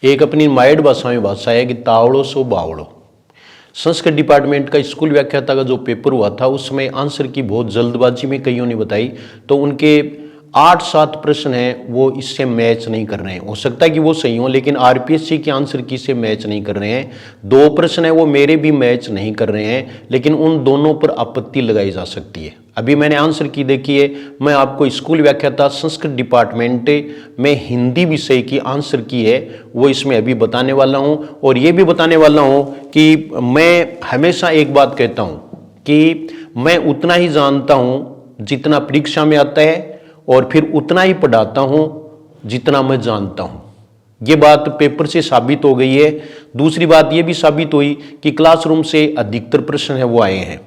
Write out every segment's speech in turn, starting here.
एक अपनी माइड भाषा में भाषा है कि तावड़ो सो बावड़ो। संस्कृत डिपार्टमेंट का स्कूल व्याख्याता का जो पेपर हुआ था उसमें आंसर की बहुत जल्दबाजी में कईयों ने बताई, तो उनके 8-7 प्रश्न हैं वो इससे मैच नहीं कर रहे हैं। हो सकता है कि वो सही हो, लेकिन आरपीएससी के आंसर की से मैच नहीं कर रहे हैं। 2 प्रश्न है वो मेरे भी मैच नहीं कर रहे हैं, लेकिन उन दोनों पर आपत्ति लगाई जा सकती है। अभी मैंने आंसर की देखी है, मैं आपको स्कूल व्याख्याता संस्कृत डिपार्टमेंट में हिंदी विषय की आंसर की है वो इसमें अभी बताने वाला हूं। और ये भी बताने वाला हूं कि मैं हमेशा एक बात कहता हूं कि मैं उतना ही जानता हूं जितना परीक्षा में आता है, और फिर उतना ही पढ़ाता हूं जितना मैं जानता हूं। ये बात पेपर से साबित हो गई है। दूसरी बात ये भी साबित हुई कि क्लासरूम से अधिकतर प्रश्न है वो आए हैं।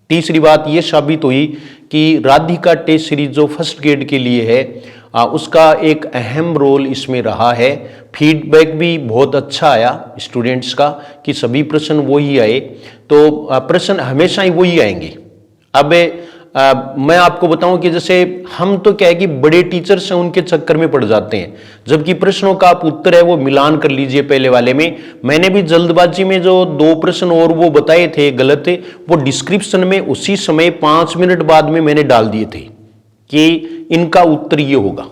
तीसरी बात ये साबित हुई कि राधिका टेस्ट सीरीज जो फर्स्ट ग्रेड के लिए है उसका एक अहम रोल इसमें रहा है। फीडबैक भी बहुत अच्छा आया स्टूडेंट्स का कि सभी प्रश्न वही आए, तो प्रश्न हमेशा ही वही आएंगे। अब मैं आपको बताऊं कि जैसे हम तो क्या है कि बड़े टीचर्स हैं उनके चक्कर में पड़ जाते हैं, जबकि प्रश्नों का आप उत्तर है वो मिलान कर लीजिए पहले वाले में। मैंने भी जल्दबाजी में जो 2 प्रश्न और वो बताए थे गलत, वो डिस्क्रिप्शन में उसी समय 5 मिनट बाद में मैंने डाल दिए थे कि इनका उत्तर ये होगा।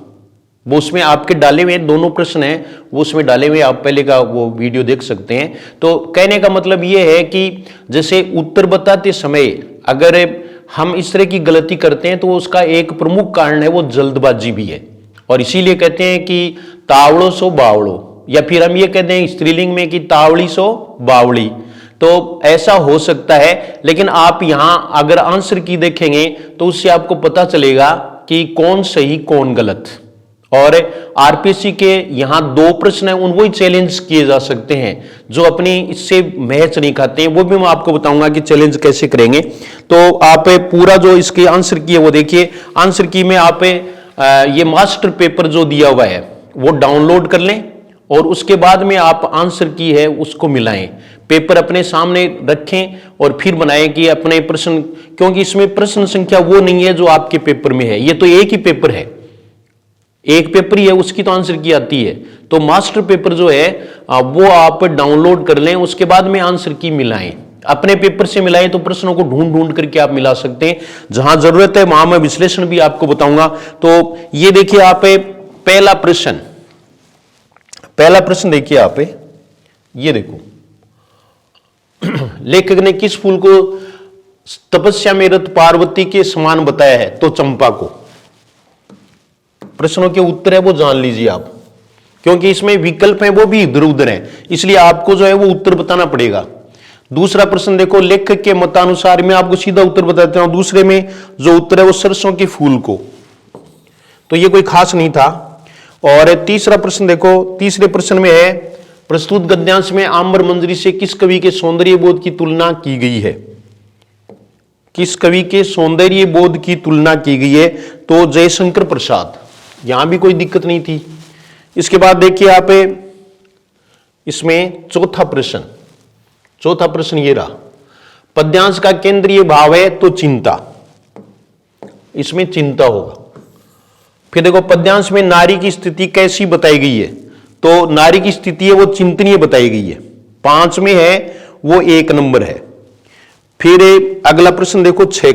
वो उसमें आपके डाले हुए दोनों प्रश्न हैं वो उसमें डाले हुए, आप पहले का वो वीडियो देख सकते हैं। तो कहने का मतलब ये है कि जैसे उत्तर बताते समय अगर हम इस तरह की गलती करते हैं तो उसका एक प्रमुख कारण है वो जल्दबाजी भी है। और इसीलिए कहते हैं कि तावड़ो सो बावड़ो, या फिर हम ये कहते हैं स्त्रीलिंग में कि तावड़ी सो बावड़ी। तो ऐसा हो सकता है, लेकिन आप यहां अगर आंसर की देखेंगे तो उससे आपको पता चलेगा कि कौन सही कौन गलत। और आरपीएससी के यहां 2 प्रश्न हैं उन वही चैलेंज किए जा सकते हैं जो अपनी इससे मैच नहीं खाते हैं। वो भी मैं आपको बताऊंगा कि चैलेंज कैसे करेंगे। तो आप पूरा जो इसके आंसर की है वो देखिए। आंसर की में आप ये मास्टर पेपर जो दिया हुआ है वो डाउनलोड कर लें और उसके बाद में आप आंसर की है उसको मिलाएं, पेपर अपने सामने रखें और फिर बनाएं कि अपने प्रश्न, क्योंकि इसमें प्रश्न संख्या वो नहीं है जो आपके पेपर में है। ये तो एक ही पेपर है, एक पेपर ही है, उसकी तो आंसर की आती है। तो मास्टर पेपर जो है वो आप डाउनलोड कर लें, उसके बाद में आंसर की मिलाएं, अपने पेपर से मिलाएं तो प्रश्नों को ढूंढ ढूंढ करके आप मिला सकते हैं। जहां जरूरत है वहां मैं विश्लेषण भी आपको बताऊंगा। तो ये देखिए आप पहला प्रश्न देखिए आप ये देखो, लेखक ने किस फूल को तपस्या में रत पार्वती के समान बताया है? तो चंपा को। प्रश्नों के उत्तर है वो जान लीजिए आप, क्योंकि इसमें विकल्प हैं वो भी इधर उधर हैं, इसलिए आपको जो है वो उत्तर बताना पड़ेगा। दूसरा प्रश्न देखो, लेखक के मतानुसार, मैं आपको सीधा उत्तर बताता हूं। दूसरे में जो उत्तर है वो सरसों के फूल को, तो ये कोई खास नहीं था। और तीसरा प्रश्न देखो, तीसरे प्रश्न में है प्रस्तुत गद्यांश में आम्र मंजरी से किस कवि के सौंदर्य बोध की तुलना की गई है? किस कवि के सौंदर्य बोध की तुलना की गई है? तो जयशंकर प्रसाद। यहां भी कोई दिक्कत नहीं थी। इसके बाद देखिए आप इसमें चौथा प्रश्न ये रहा, पद्यांश का केंद्रीय भाव है तो चिंता, इसमें चिंता होगा। फिर देखो पद्यांश में नारी की स्थिति कैसी बताई गई है? तो नारी की स्थिति है वो चिंतनीय बताई गई है। 5 में है वो 1 नंबर है। फिर अगला प्रश्न देखो 6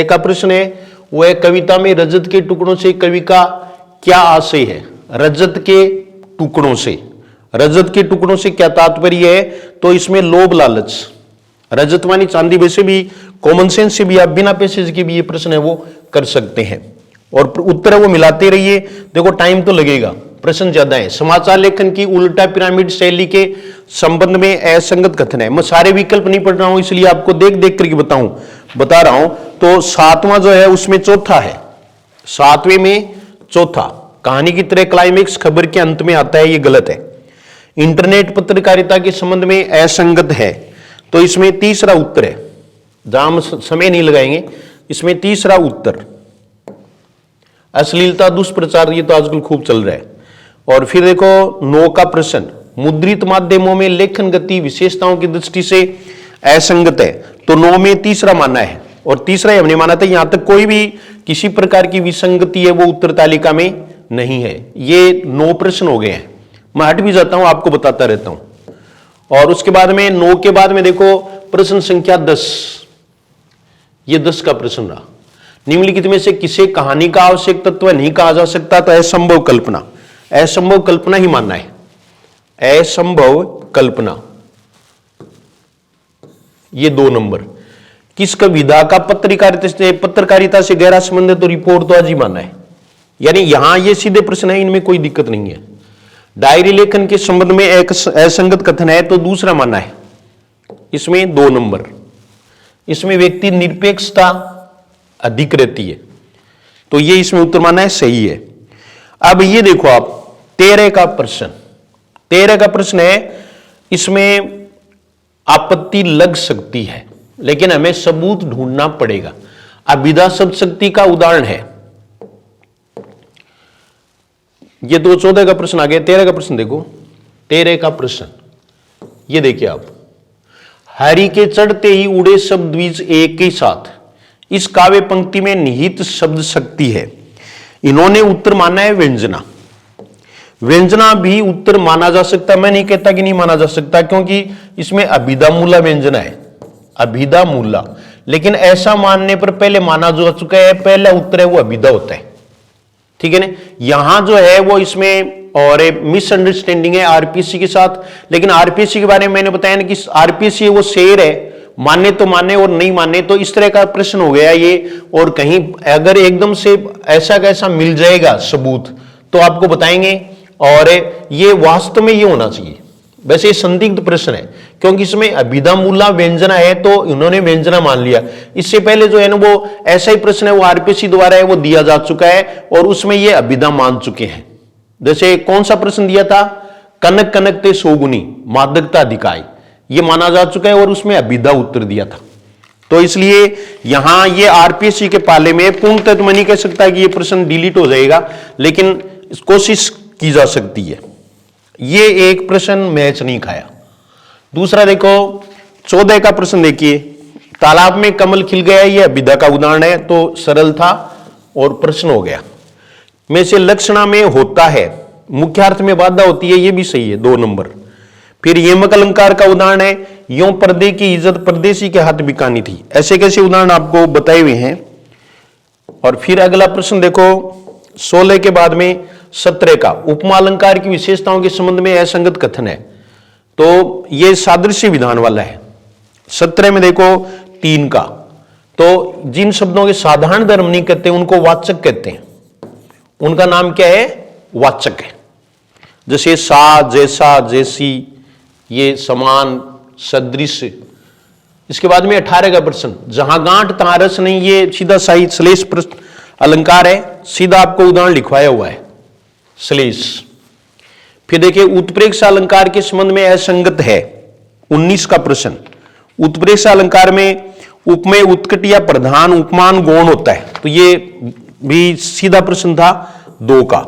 का प्रश्न है वो है, कविता में रजत के टुकड़ों से कवि का क्या आशय है? रजत के टुकड़ों से क्या तात्पर्य है? तो इसमें लोभ लालच, रजत मानी चांदी, वैसे भी कॉमन सेंस से भी आप बिना पैसे के भी ये प्रश्न है वो कर सकते हैं। और उत्तर है वो मिलाते रहिए। देखो टाइम तो लगेगा, प्रश्न ज्यादा है। समाचार लेखन की उल्टा पिरामिड शैली के संबंध में असंगत कथन है। मैं सारे विकल्प नहीं पढ़ रहा हूं, इसलिए आपको देख देख करके बता रहा हूं। तो 7वां जो है उसमें चौथा है, 7वें में चौथा, कहानी की तरह क्लाइमेक्स खबर के अंत में आता है, ये गलत है। इंटरनेट पत्रकारिता के संबंध में असंगत है, तो इसमें तीसरा उत्तर है। जहां हम समय नहीं लगाएंगे, इसमें तीसरा उत्तर। अश्लीलता दुष्प्रचार, ये तो आजकल खूब चल रहा है। और फिर देखो 9 का प्रश्न, मुद्रित माध्यमों में लेखन गति विशेषताओं की दृष्टि से असंगत है, तो 9 में तीसरा माना है और तीसरा हमने माना था। यहां तक कोई भी किसी प्रकार की विसंगति है वो उत्तर तालिका में नहीं है। ये 9 प्रश्न हो गए हैं। मैं हट भी जाता हूं, आपको बताता रहता हूं। और उसके बाद में 9 के बाद में देखो प्रश्न संख्या 10, ये 10 का प्रश्न रहा। निम्नलिखित में से किसे कहानी का आवश्यक तत्व नहीं कहा जा सकता? तो असंभव कल्पना, असंभव कल्पना ही मानना है, असंभव कल्पना, ये 2 नंबर। किस कविता का पत्रकारिता से गहरा संबंध है? तो रिपोर्ट तो आज ही मानना है, यानी यहां ये सीधे प्रश्न है, इनमें कोई दिक्कत नहीं है। डायरी लेखन के संबंध में एक असंगत कथन है, तो दूसरा मानना है, इसमें 2 नंबर। इसमें व्यक्ति निरपेक्षता अधिक रहती है, तो ये इसमें उत्तर मानना है, सही है। अब ये देखो आप 13 का प्रश्न, 13 का प्रश्न है, इसमें आपत्ति लग सकती है लेकिन हमें सबूत ढूंढना पड़ेगा। अभिधा शब्द शक्ति का उदाहरण है, ये 14 का प्रश्न आ गया। 13 का प्रश्न देखो, 13 का प्रश्न ये देखिए आप, हरि के चढ़ते ही उड़े शब्द द्विज एक ही साथ, इस काव्य पंक्ति में निहित शब्द शक्ति है। इन्होंने उत्तर माना है व्यंजना। व्यंजना भी उत्तर माना जा सकता, मैं नहीं कहता कि नहीं माना जा सकता, क्योंकि इसमें अभिधा मूला व्यंजना है, अभिधा मूला। लेकिन ऐसा मानने पर पहले माना जा चुका है, पहला उत्तर है वो अभिधा होता है, ठीक है ना। यहां जो है वो इसमें और मिसअंडरस्टैंडिंग है आरपीसी के साथ। लेकिन आरपीसी के बारे में मैंने बताया ना कि आरपीसी वो शेर है, माने तो माने और नहीं माने तो इस तरह का प्रश्न हो गया ये। और कहीं अगर एकदम से ऐसा कैसा मिल जाएगा सबूत तो आपको बताएंगे, और ये वास्तव में ये होना चाहिए। वैसे ये संदिग्ध प्रश्न है, क्योंकि इसमें अभिधा मूला व्यंजना है, तो इन्होंने व्यंजना मान लिया। इससे पहले जो है ना वो ऐसा ही प्रश्न है, वो आरपीसी द्वारा है, वो दिया जा चुका है और उसमें ये अभिधा मान चुके हैं। जैसे कौन सा प्रश्न दिया था? कनक कनक ते सोगुनी मादकता अधिकाय, ये माना जा चुका है और उसमें अभिधा उत्तर दिया था। तो इसलिए यहां ये आरपीसी के पाले में पूर्णतः तो मैं नहीं कह सकता कि ये प्रश्न डिलीट हो जाएगा, लेकिन कोशिश की जा सकती है। ये एक प्रश्न मैच नहीं खाया। दूसरा देखो 14 का प्रश्न देखिए, तालाब में कमल खिल गया, ये अभिधा का उदाहरण है, तो सरल था और प्रश्न हो गया। में से लक्षणा में होता है, मुख्यार्थ में बाधा होती है, ये भी सही है, 2 नंबर। फिर यमक अलंकार का उदाहरण है, यों पर्दे की इज्जत परदेसी के हाथ बिकानी थी। ऐसे कैसे उदाहरण आपको बताए हुए हैं। और फिर अगला प्रश्न देखो 16 के बाद में 17 का, उपमा अलंकार की विशेषताओं के संबंध में असंगत कथन है, तो यह सादृश्य विधान वाला है। 17 में देखो 3 का, तो जिन शब्दों के साधारण धर्म नहीं कहते उनको वाचक कहते हैं, उनका नाम क्या है? वाचक है। जैसे सा, जैसा, जैसी, ये समान, सदृश। इसके बाद में 18 का प्रश्न, जहां गांठ तहां रस नहीं, ये सीधा साई श्लेष प्रश्न अलंकार है, सीधा आपको उदाहरण लिखवाया हुआ है, श्लेष। फिर देखिए उत्प्रेक्षा अलंकार के संबंध में असंगत है, 19 का प्रश्न। उत्प्रेक्षा अलंकार में उपमेय उत्कट या प्रधान उपमान गौण होता है, तो ये भी सीधा प्रश्न था, 2 का,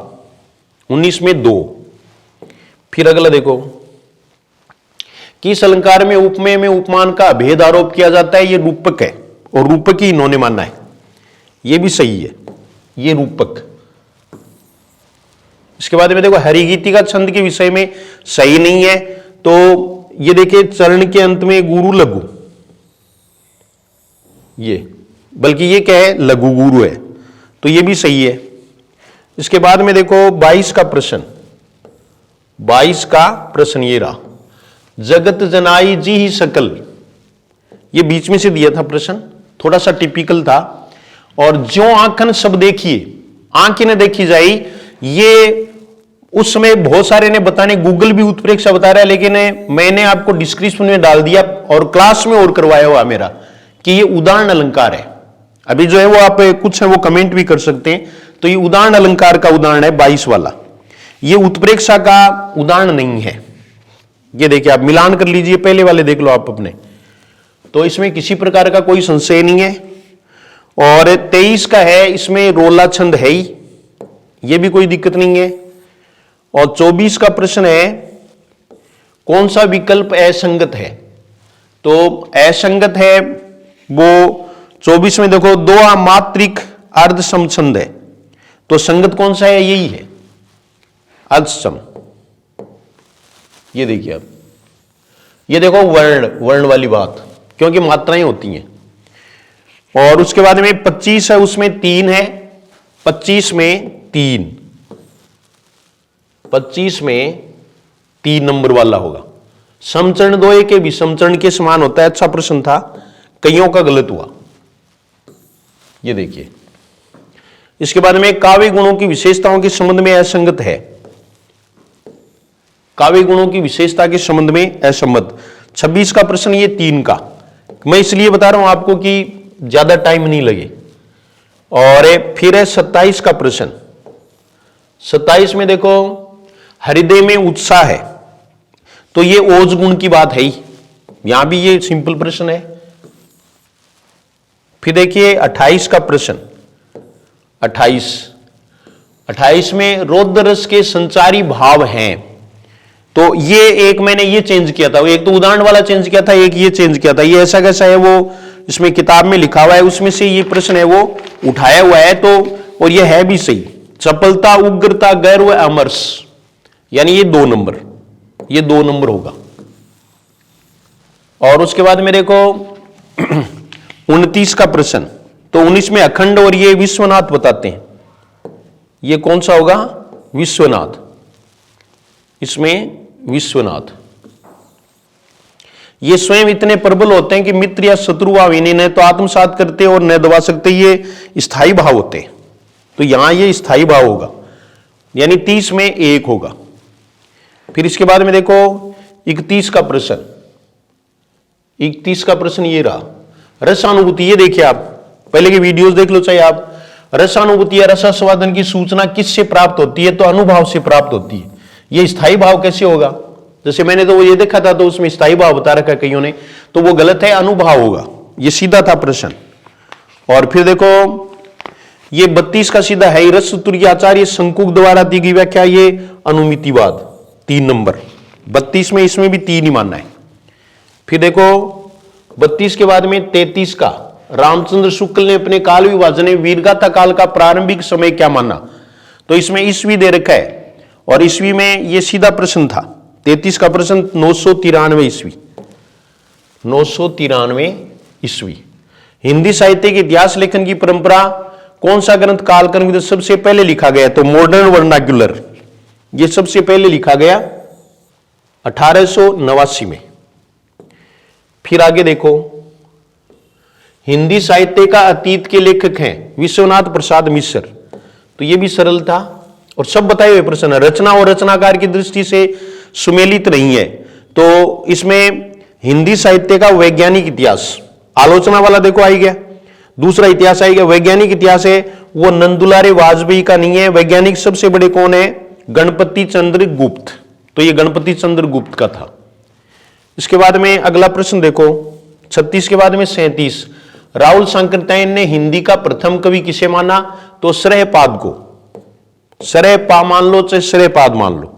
19 में 2। फिर अगला देखो, किस अलंकार में उपमेय में उपमान का अभेद आरोप किया जाता है? ये रूपक है और रूपक ही इन्होंने मानना है, ये भी सही है, ये रूपक। इसके बाद में देखो हरिगीति का छंद के विषय में सही नहीं है, तो ये देखिए चरण के अंत में गुरु लघु, ये बल्कि ये क्या है? लघु गुरु है, तो ये भी सही है। इसके बाद में देखो 22 का प्रश्न, 22 का प्रश्न ये रहा, जगत जनाई जी ही सकल, ये बीच में से दिया था प्रश्न, थोड़ा सा टिपिकल था। और ज्यों आंखन सब देखिए, आंखें न देखी जाई, ये उस समय बहुत सारे ने बताने, गूगल भी उत्प्रेक्षा बता रहा है, लेकिन मैंने आपको डिस्क्रिप्शन में डाल दिया और क्लास में और करवाया हुआ मेरा कि ये उदाहरण अलंकार है। अभी जो है वो आप कुछ है वो कमेंट भी कर सकते हैं। तो ये उदाहरण अलंकार का उदाहरण है 22 वाला, ये उत्प्रेक्षा का उदाहरण नहीं है। ये देखिए आप मिलान कर लीजिए, पहले वाले देख लो आप अपने, तो इसमें किसी प्रकार का कोई संशय नहीं है। और 23 का है, इसमें रोला छंद है ही, ये भी कोई दिक्कत नहीं है। और 24 का प्रश्न है, कौन सा विकल्प असंगत है? तो असंगत है वो 24 में देखो, 2 मात्रिक अर्ध सम छंद है, तो संगत कौन सा है? यही है, अर्ध सम। ये देखिए आप, ये देखो वर्ण, वर्ण वाली बात, क्योंकि मात्राएं होती हैं। और उसके बाद में 25 है, उसमें 3 है, 25 में 3, 25 में 3 नंबर वाला होगा। समचरण 2 के भी समचरण के समान होता है। अच्छा प्रश्न था, कईयों का गलत हुआ। ये देखिए, इसके बाद में काव्य गुणों की विशेषताओं के संबंध में असंगत है। काव्य गुणों की विशेषता के संबंध में असंगत। 26 का प्रश्न, ये 3 का मैं इसलिए बता रहा हूं आपको कि ज्यादा टाइम नहीं लगे। और फिर है 27 का प्रश्न। 27 में देखो, हृदय में उत्साह है, तो ये ओज गुण की बात है ही, यहां भी ये सिंपल प्रश्न है। फिर देखिए 28 का प्रश्न, 28 में रौद्र रस के संचारी भाव हैं, तो ये एक मैंने ये चेंज किया था, एक तो उदाहरण वाला चेंज किया था, एक ये चेंज किया था। ये ऐसा कैसा है, वो इसमें किताब में लिखा हुआ है, उसमें से ये प्रश्न है वो उठाया हुआ है, तो और ये है भी सही। चपलता, उग्रता, गर्व, अमरस, यानी ये 2 नंबर, ये 2 नंबर होगा। और उसके बाद मेरे को 29 का प्रश्न, तो 19 में अखंड और ये विश्वनाथ बताते हैं, ये कौन सा होगा, विश्वनाथ, इसमें विश्वनाथ। ये स्वयं इतने प्रबल होते हैं कि मित्र या शत्रु भाव इन्हें न तो आत्मसात करते और न दबा सकते, ये स्थायी भाव होते हैं। तो यहां ये स्थायी भाव होगा, यानी 30 में 1 होगा। फिर इसके बाद में देखो 31 का प्रश्न, 31 का प्रश्न ये रहा, रसानुभूति। ये देखिए आप पहले की वीडियोस देख लो चाहे आप। रसानुभूति या रसास्वादन की सूचना किससे प्राप्त होती है, तो अनुभव से प्राप्त होती है। ये स्थायी भाव कैसे होगा, जैसे मैंने तो वो ये देखा था, तो उसमें स्थायी भाव बता रखा है कईयों ने, तो वो गलत है, अनुभाव होगा। ये सीधा था प्रश्न। और फिर देखो ये 32 का सीधा है, रस तुर्य आचार्य शंकुक द्वारा दी गई व्याख्या, ये अनुमितिवाद, 3 नंबर। 32 में इसमें भी 3 ही मानना है। फिर देखो 32 के बाद में 33 का, रामचंद्र शुक्ल ने अपने काल विभाजन में वीरगाथा काल का प्रारंभिक समय क्या माना, तो इसमें ईस्वी दे रखा है, और ईस्वी में ये सीधा प्रश्न था। 33 का प्रश्न 993 ईस्वी, 993 ईस्वी। हिंदी साहित्य के इतिहास लेखन की परंपरा कौन सा ग्रंथ कालक्रम में सबसे पहले लिखा गया, तो मॉडर्न वर्नाक्युलर, ये सबसे पहले लिखा गया 1889 में। फिर आगे देखो, हिंदी साहित्य का अतीत के लेखक हैं विश्वनाथ प्रसाद मिश्र, तो ये भी सरल था और सब बताए हुए प्रश्न है। रचना और रचनाकार की दृष्टि से सुमेलित नहीं है, तो इसमें हिंदी साहित्य का वैज्ञानिक इतिहास, आलोचना वाला देखो आई गया, दूसरा इतिहास आई गया। वैज्ञानिक इतिहास है वो नंदुलारे वाजपेयी का नहीं है। वैज्ञानिक सबसे बड़े कौन है, गणपति चंद्र गुप्त, तो ये गणपति चंद्र गुप्त का था। इसके बाद में अगला प्रश्न देखो 36 के बाद में 37, राहुल सांकृत्यायन ने हिंदी का प्रथम कवि किसे माना, तो श्रेयपाद को। श्रेयपा मान लो चाहे श्रेयपाद मान लो,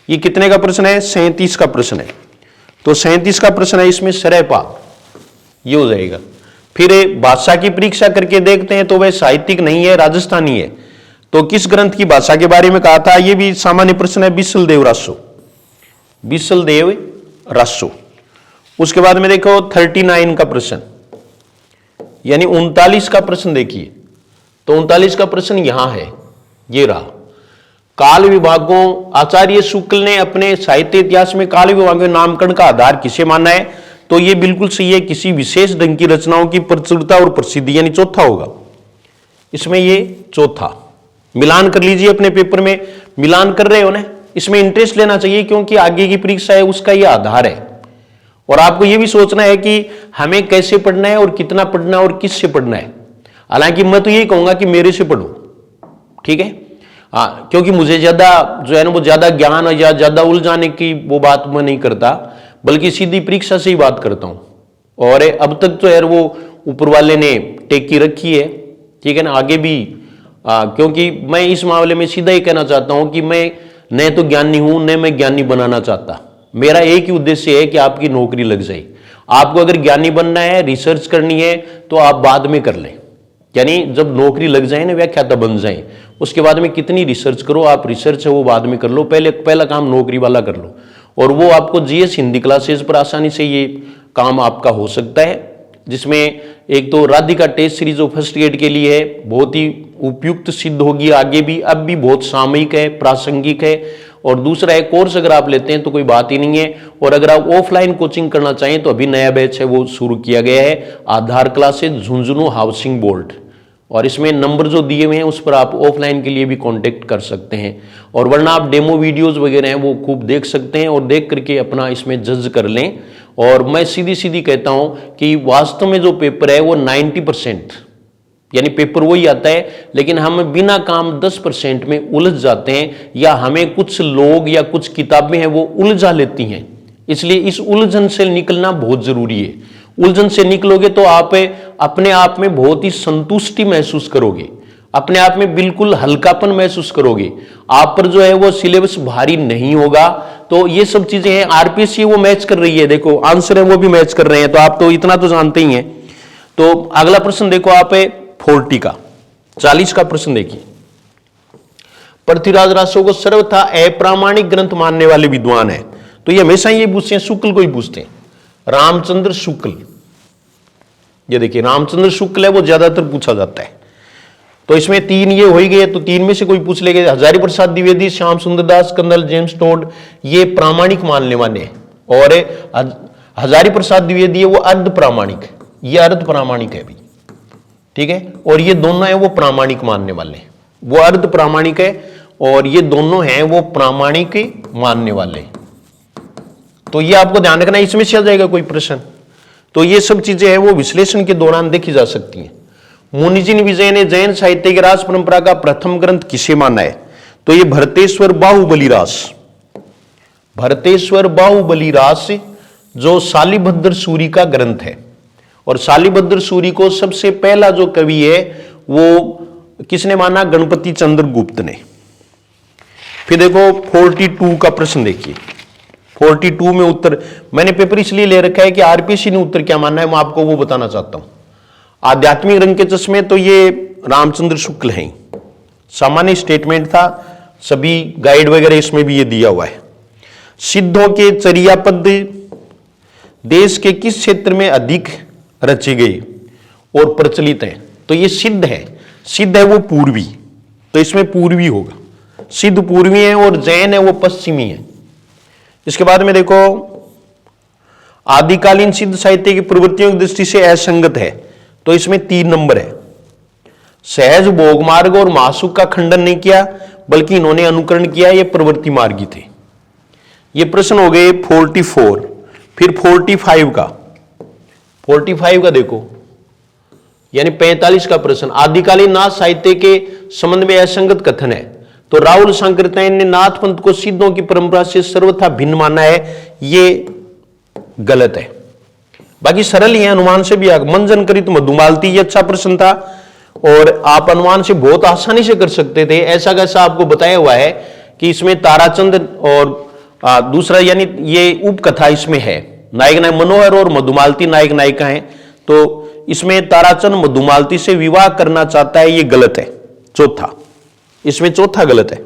ये कितने का प्रश्न है, 37 का प्रश्न है। तो 37 का प्रश्न है, इसमें श्रेयपाद ये हो जाएगा। फिर भाषा की परीक्षा करके देखते हैं, तो वह साहित्यिक नहीं है, राजस्थानी है। तो किस ग्रंथ की भाषा के बारे में कहा था, ये भी सामान्य प्रश्न है, बिसलदेव रासो, बिसलदेव रासो। उसके बाद में देखो 39 का प्रश्न, यानी 39 का प्रश्न देखिए, तो 39 का प्रश्न यहां है, ये रहा। काल विभागों, आचार्य शुक्ल ने अपने साहित्य इतिहास में काल विभागों के नामकरण का आधार किसे माना है, तो ये बिल्कुल सही है, किसी विशेष ढंग की रचनाओं की प्रचुरता और प्रसिद्धि, यानी चौथा होगा इसमें, ये चौथा। मिलान कर लीजिए अपने पेपर में, मिलान कर रहे हो ना, इसमें इंटरेस्ट लेना चाहिए, क्योंकि आगे की परीक्षा है उसका ये आधार है। और आपको ये भी सोचना है कि हमें कैसे पढ़ना है और कितना पढ़ना है और किससे पढ़ना है। हालांकि मैं तो यही कहूंगा कि मेरे से पढ़ो, ठीक है, हाँ, क्योंकि मुझे ज्यादा जो है ना वो ज्यादा ज्ञान या ज्यादा उलझाने की वो बात मैं नहीं करता, बल्कि सीधी परीक्षा से ही बात करता हूं। और अब तक तो यार वो ऊपर वाले ने टेकी रखी है, ठीक है ना, आगे भी क्योंकि मैं इस मामले में सीधा ही कहना चाहता हूं कि मैं न तो ज्ञानी हूं न मैं ज्ञानी बनाना चाहता। मेरा एक ही उद्देश्य है कि आपकी नौकरी लग जाए। आपको अगर ज्ञानी बनना है, रिसर्च करनी है, तो आप बाद में कर लें, यानी जब नौकरी लग जाए ना, व्याख्याता बन जाए, उसके बाद में कितनी रिसर्च करो, आप रिसर्च है वो बाद में कर लो, पहला काम नौकरी वाला कर लो। और वो आपको जीएस हिंदी क्लासेस पर आसानी से ये काम आपका हो सकता है, जिसमें एक तो राधिका टेस्ट सीरीज जो फर्स्ट ग्रेड के लिए है बहुत ही उपयुक्त सिद्ध होगी, आगे भी अब भी बहुत सामयिक है, प्रासंगिक है। और दूसरा है कोर्स अगर आप लेते हैं तो कोई बात ही नहीं है। और अगर आप ऑफलाइन कोचिंग करना चाहें तो अभी नया बैच है वो शुरू किया गया है, आधार क्लासेज झुंझुनू हाउसिंग बोर्ड, और इसमें नंबर जो दिए हुए हैं उस पर आप ऑफलाइन के लिए भी कांटेक्ट कर सकते हैं। और वरना आप डेमो वीडियोस वगैरह हैं वो खूब देख सकते हैं और देख करके अपना इसमें जज कर लें। और मैं सीधी सीधी कहता हूं कि वास्तव में जो पेपर है वो 90%, यानी पेपर वही आता है, लेकिन हम बिना काम 10% में उलझ जाते हैं, या हमें कुछ लोग या कुछ किताबें हैं वो उलझा लेती हैं। इसलिए इस उलझन से निकलना बहुत जरूरी है। उलझन से निकलोगे तो आप अपने आप में बहुत ही संतुष्टि महसूस करोगे, अपने आप में बिल्कुल हल्कापन महसूस करोगे, आप पर जो है वो सिलेबस भारी नहीं होगा। तो ये सब चीजें हैं, आरपीएससी वो मैच कर रही है, देखो आंसर है वो भी मैच कर रहे हैं, तो आप तो इतना तो जानते ही हैं। तो अगला प्रश्न देखो आप 40 का 40 का प्रश्न देखिए, पृथ्वीराज रासो को सर्वथा अप्रामाणिक ग्रंथ मानने वाले विद्वान है। तो ये हमेशा ये पूछते हैं, शुक्ल को ही पूछते हैं, रामचंद्र शुक्ल। ये देखिए रामचंद्र शुक्ल है वो ज्यादातर पूछा जाता है। तो इसमें 3 ये हो ही गए, तो 3 में से कोई पूछ लेंगे। हजारी प्रसाद द्विवेदी, श्याम सुंदर दास, कंदल जेम्स टोड, ये प्रामाणिक मानने वाले हैं। और हजारी प्रसाद द्विवेदी है वो अर्ध प्रामाणिक, ये अर्ध प्रामाणिक है भी, ठीक है। और ये दोनों है वो प्रामाणिक मानने वाले, वो अर्ध प्रामाणिक है और ये दोनों हैं वो प्रामाणिक मानने वाले। तो ये आपको ध्यान रखना, इसमें से आ जाएगा कोई प्रश्न। तो ये सब चीजें हैं वो विश्लेषण के दौरान देखी जा सकती हैं। मुनिजिन विजय ने जैन साहित्य की रास परंपरा का प्रथम ग्रंथ किसे माना है? तो ये भरतेश्वर बाहुबली रास, भरतेश्वर बाहुबली रास जो शालिभद्र सूरी का ग्रंथ है। और शालिभद्र सूरी को सबसे पहला जो कवि है वो किसने माना? गणपति चंद्र गुप्त ने। फिर देखो 42 का प्रश्न देखिए, 42 में उत्तर मैंने पेपर इसलिए ले रखा है कि आरपीएससी ने उत्तर क्या मानना है मैं आपको वो बताना चाहता हूं। आध्यात्मिक रंग के चश्मे, तो ये रामचंद्र शुक्ल हैं, सामान्य स्टेटमेंट था, सभी गाइड वगैरह इसमें भी ये दिया हुआ है। सिद्धों के चर्यापद देश के किस क्षेत्र में अधिक रचे गए और प्रचलित हैं? तो ये सिद्ध है, सिद्ध है वो पूर्वी, तो इसमें पूर्वी होगा, सिद्ध पूर्वी है और जैन है वो पश्चिमी है। इसके बाद में देखो आदिकालीन सिद्ध साहित्य की प्रवृत्तियों की दृष्टि से असंगत है, तो इसमें 3 नंबर है। सहज भोग मार्ग और महासुख का खंडन नहीं किया बल्कि इन्होंने अनुकरण किया, ये प्रवृत्ति मार्गी थे। ये प्रश्न हो गए 44। फिर 45 का 45 का देखो, यानी 45 का प्रश्न, आदिकालीन नाथ साहित्य के संबंध में असंगत कथन है। तो राहुल शंकरतैन ने नाथ पंथ को सिद्धों की परंपरा से सर्वथा भिन्न माना है, ये गलत है। बाकी सरल ही है, अनुमान से भी आगे। मंजन करित मधुमालती, ये अच्छा प्रश्न था और आप अनुमान से बहुत आसानी से कर सकते थे। ऐसा कैसा आपको बताया हुआ है कि इसमें ताराचंद और दूसरा यानी ये उपकथा इसमें है, नायक नायक मनोहर और मधुमालती नायक नायिका हैं, तो इसमें ताराचंद मधुमालती से विवाह करना चाहता है, ये गलत है। चौथा, इसमें चौथा गलत है।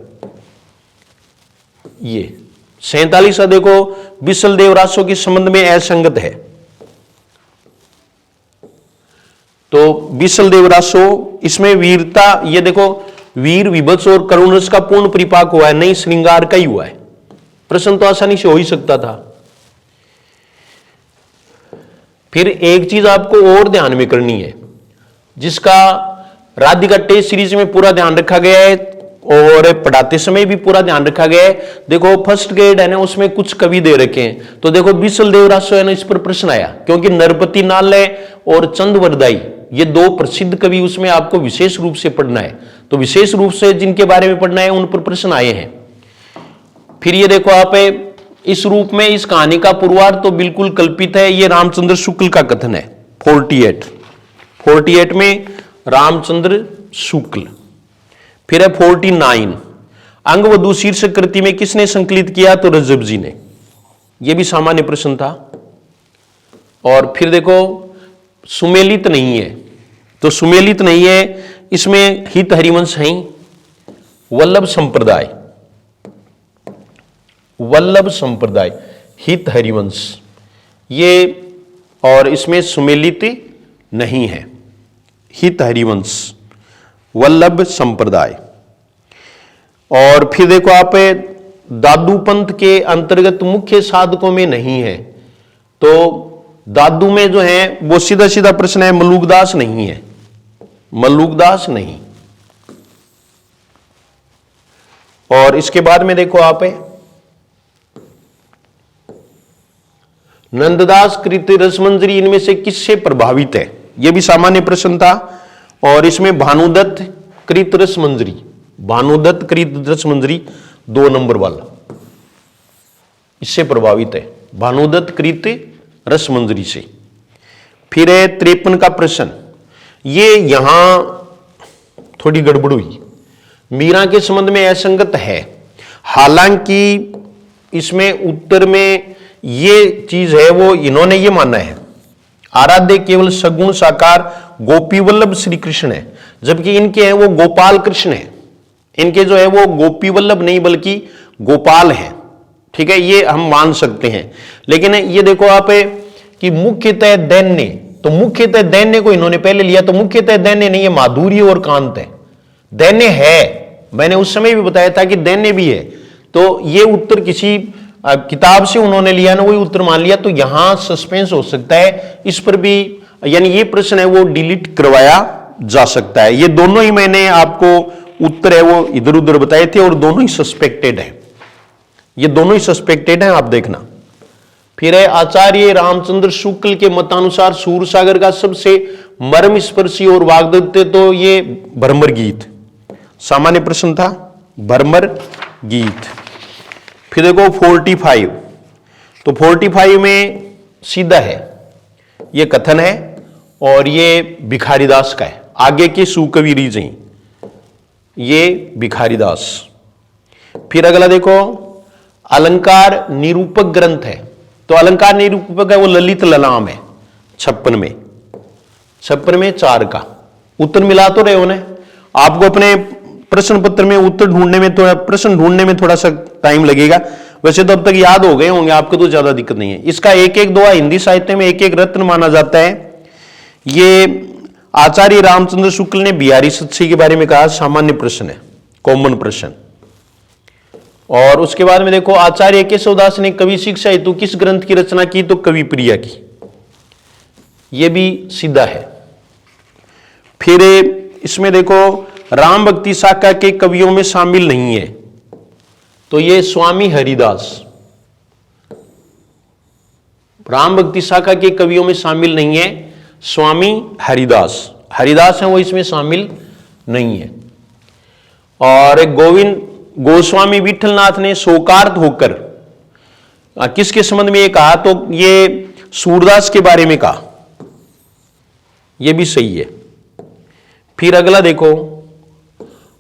ये 47 देखो, बिसल देव रासो के संबंध में असंगत है। तो बिसल देव रासो, इसमें वीरता, ये देखो वीर विभत्स और करुण रस का पूर्ण परिपाक हुआ है, नहीं श्रृंगार का ही हुआ है। प्रश्न तो आसानी से हो ही सकता था। फिर एक चीज आपको और ध्यान में करनी है, जिसका राधिका टेस्ट सीरीज में पूरा ध्यान रखा गया है और पढ़ाते समय भी पूरा ध्यान रखा गया है। देखो फर्स्ट ग्रेड है ना, उसमें कुछ कवि दे रखे हैं। तो देखो बिसल देव रासो है ना, इस पर प्रश्न आया क्योंकि नरपति नालय और चंदवरदाई ये 2 प्रसिद्ध कवि उसमें आपको विशेष रूप से पढ़ना है। तो विशेष रूप से जिनके बारे में पढ़ना है उन पर प्रश्न आए हैं। फिर ये देखो आप इस रूप में इस कहानी का पुरवार तो बिल्कुल कल्पित है, ये रामचंद्र शुक्ल का कथन है। 48 में रामचंद्र शुक्ल। फिर है 49, अंगवधू शीर्षक कृति में किसने संकलित किया? तो रजब जी ने, यह भी सामान्य प्रश्न था। और फिर देखो सुमेलित नहीं है, तो सुमेलित नहीं है, इसमें हित हरिवंश है, वल्लभ संप्रदाय। वल्लभ संप्रदाय, हित हरिवंश, ये और इसमें सुमेलित नहीं है। हित हरिवंश, वल्लभ संप्रदाय। और फिर देखो आप दादू पंथ के अंतर्गत मुख्य साधकों में नहीं है, तो दादू में जो है वो सीधा सीधा प्रश्न है, मलुकदास नहीं है, मलुकदास नहीं। और इसके बाद में देखो आप नंददास कृत रसमंजरी, इनमें से किससे प्रभावित है, यह भी सामान्य प्रश्न था। और इसमें भानुदत्त कृत रसमंजरी, भानुदत्त कृत रसमंजरी 2 नंबर वाला, इससे प्रभावित है, भानुदत्त कृत रसमंजरी से। फिर है 53 का प्रश्न, ये यहां थोड़ी गड़बड़ हुई, मीरा के संबंध में असंगत है, हालांकि इसमें उत्तर में ये चीज है वो इन्होंने ये माना है, आराध्य केवल सगुण साकार गोपी वल्लभ श्री कृष्ण है, जबकि इनके हैं वो गोपाल कृष्ण है, इनके जो है वो गोपी वल्लभ नहीं बल्कि गोपाल है। ठीक है, ये हम मान सकते हैं। लेकिन ये देखो आप कि मुख्यतः दैन्य, तो मुख्यतः दैन्य को इन्होंने पहले लिया, तो मुख्यतः दैन्य नहीं है, माधुर्य और कांत है। दैन्य है, मैंने उस समय भी बताया था कि दैन्य भी है, तो ये उत्तर किसी किताब से उन्होंने लिया ना, वही उत्तर मान लिया, तो यहां सस्पेंस हो सकता है, इस पर भी यानी ये प्रश्न है वो डिलीट करवाया जा सकता है। ये दोनों ही मैंने आपको उत्तर है वो इधर उधर बताए थे और दोनों ही सस्पेक्टेड है, ये दोनों ही सस्पेक्टेड हैं, आप देखना। फिर है आचार्य रामचंद्र शुक्ल के मतानुसार सूरसागर का सबसे मर्म स्पर्शी और वाग्दत्त, तो ये भ्रमर गीत, सामान्य प्रश्न था, भ्रमर गीत। फिर देखो 45, तो 45 में सीधा है, ये कथन है और ये भिखारीदास का है, आगे के सुकवि रीजई, ये भिखारीदास। फिर अगला देखो अलंकार निरूपक ग्रंथ है, तो अलंकार निरूपक है वो ललित ललाम है 56 में 4 का उत्तर मिला तो रहे होने। आपको अपने प्रश्न पत्र में उत्तर ढूंढने में थोड़ा, प्रश्न ढूंढने में थोड़ा सा टाइम लगेगा, वैसे तो अब तक याद हो गए होंगे आपको, तो ज्यादा दिक्कत नहीं है। इसका एक एक दोहा हिंदी साहित्य में एक एक रत्न माना जाता है। ये आचार्य रामचंद्र शुक्ल ने बिहारी सत्सी के बारे में कहा, सामान्य प्रश्न है, कॉमन प्रश्न। और उसके बाद में देखो आचार्य केशवदास ने कवि शिक्षा हेतु किस ग्रंथ की रचना की, तो कवि प्रिया की, यह भी सीधा है। फिर इसमें देखो राम भक्ति शाखा के कवियों में शामिल नहीं है, तो ये स्वामी हरिदास, राम भक्ति शाखा के कवियों में शामिल नहीं है स्वामी हरिदास, हरिदास है वो इसमें शामिल नहीं है। और गोविंद गोस्वामी विठलनाथ ने शोकार्त होकर किसके संबंध में ये कहा, तो ये सूरदास के बारे में कहा, यह भी सही है। फिर अगला देखो,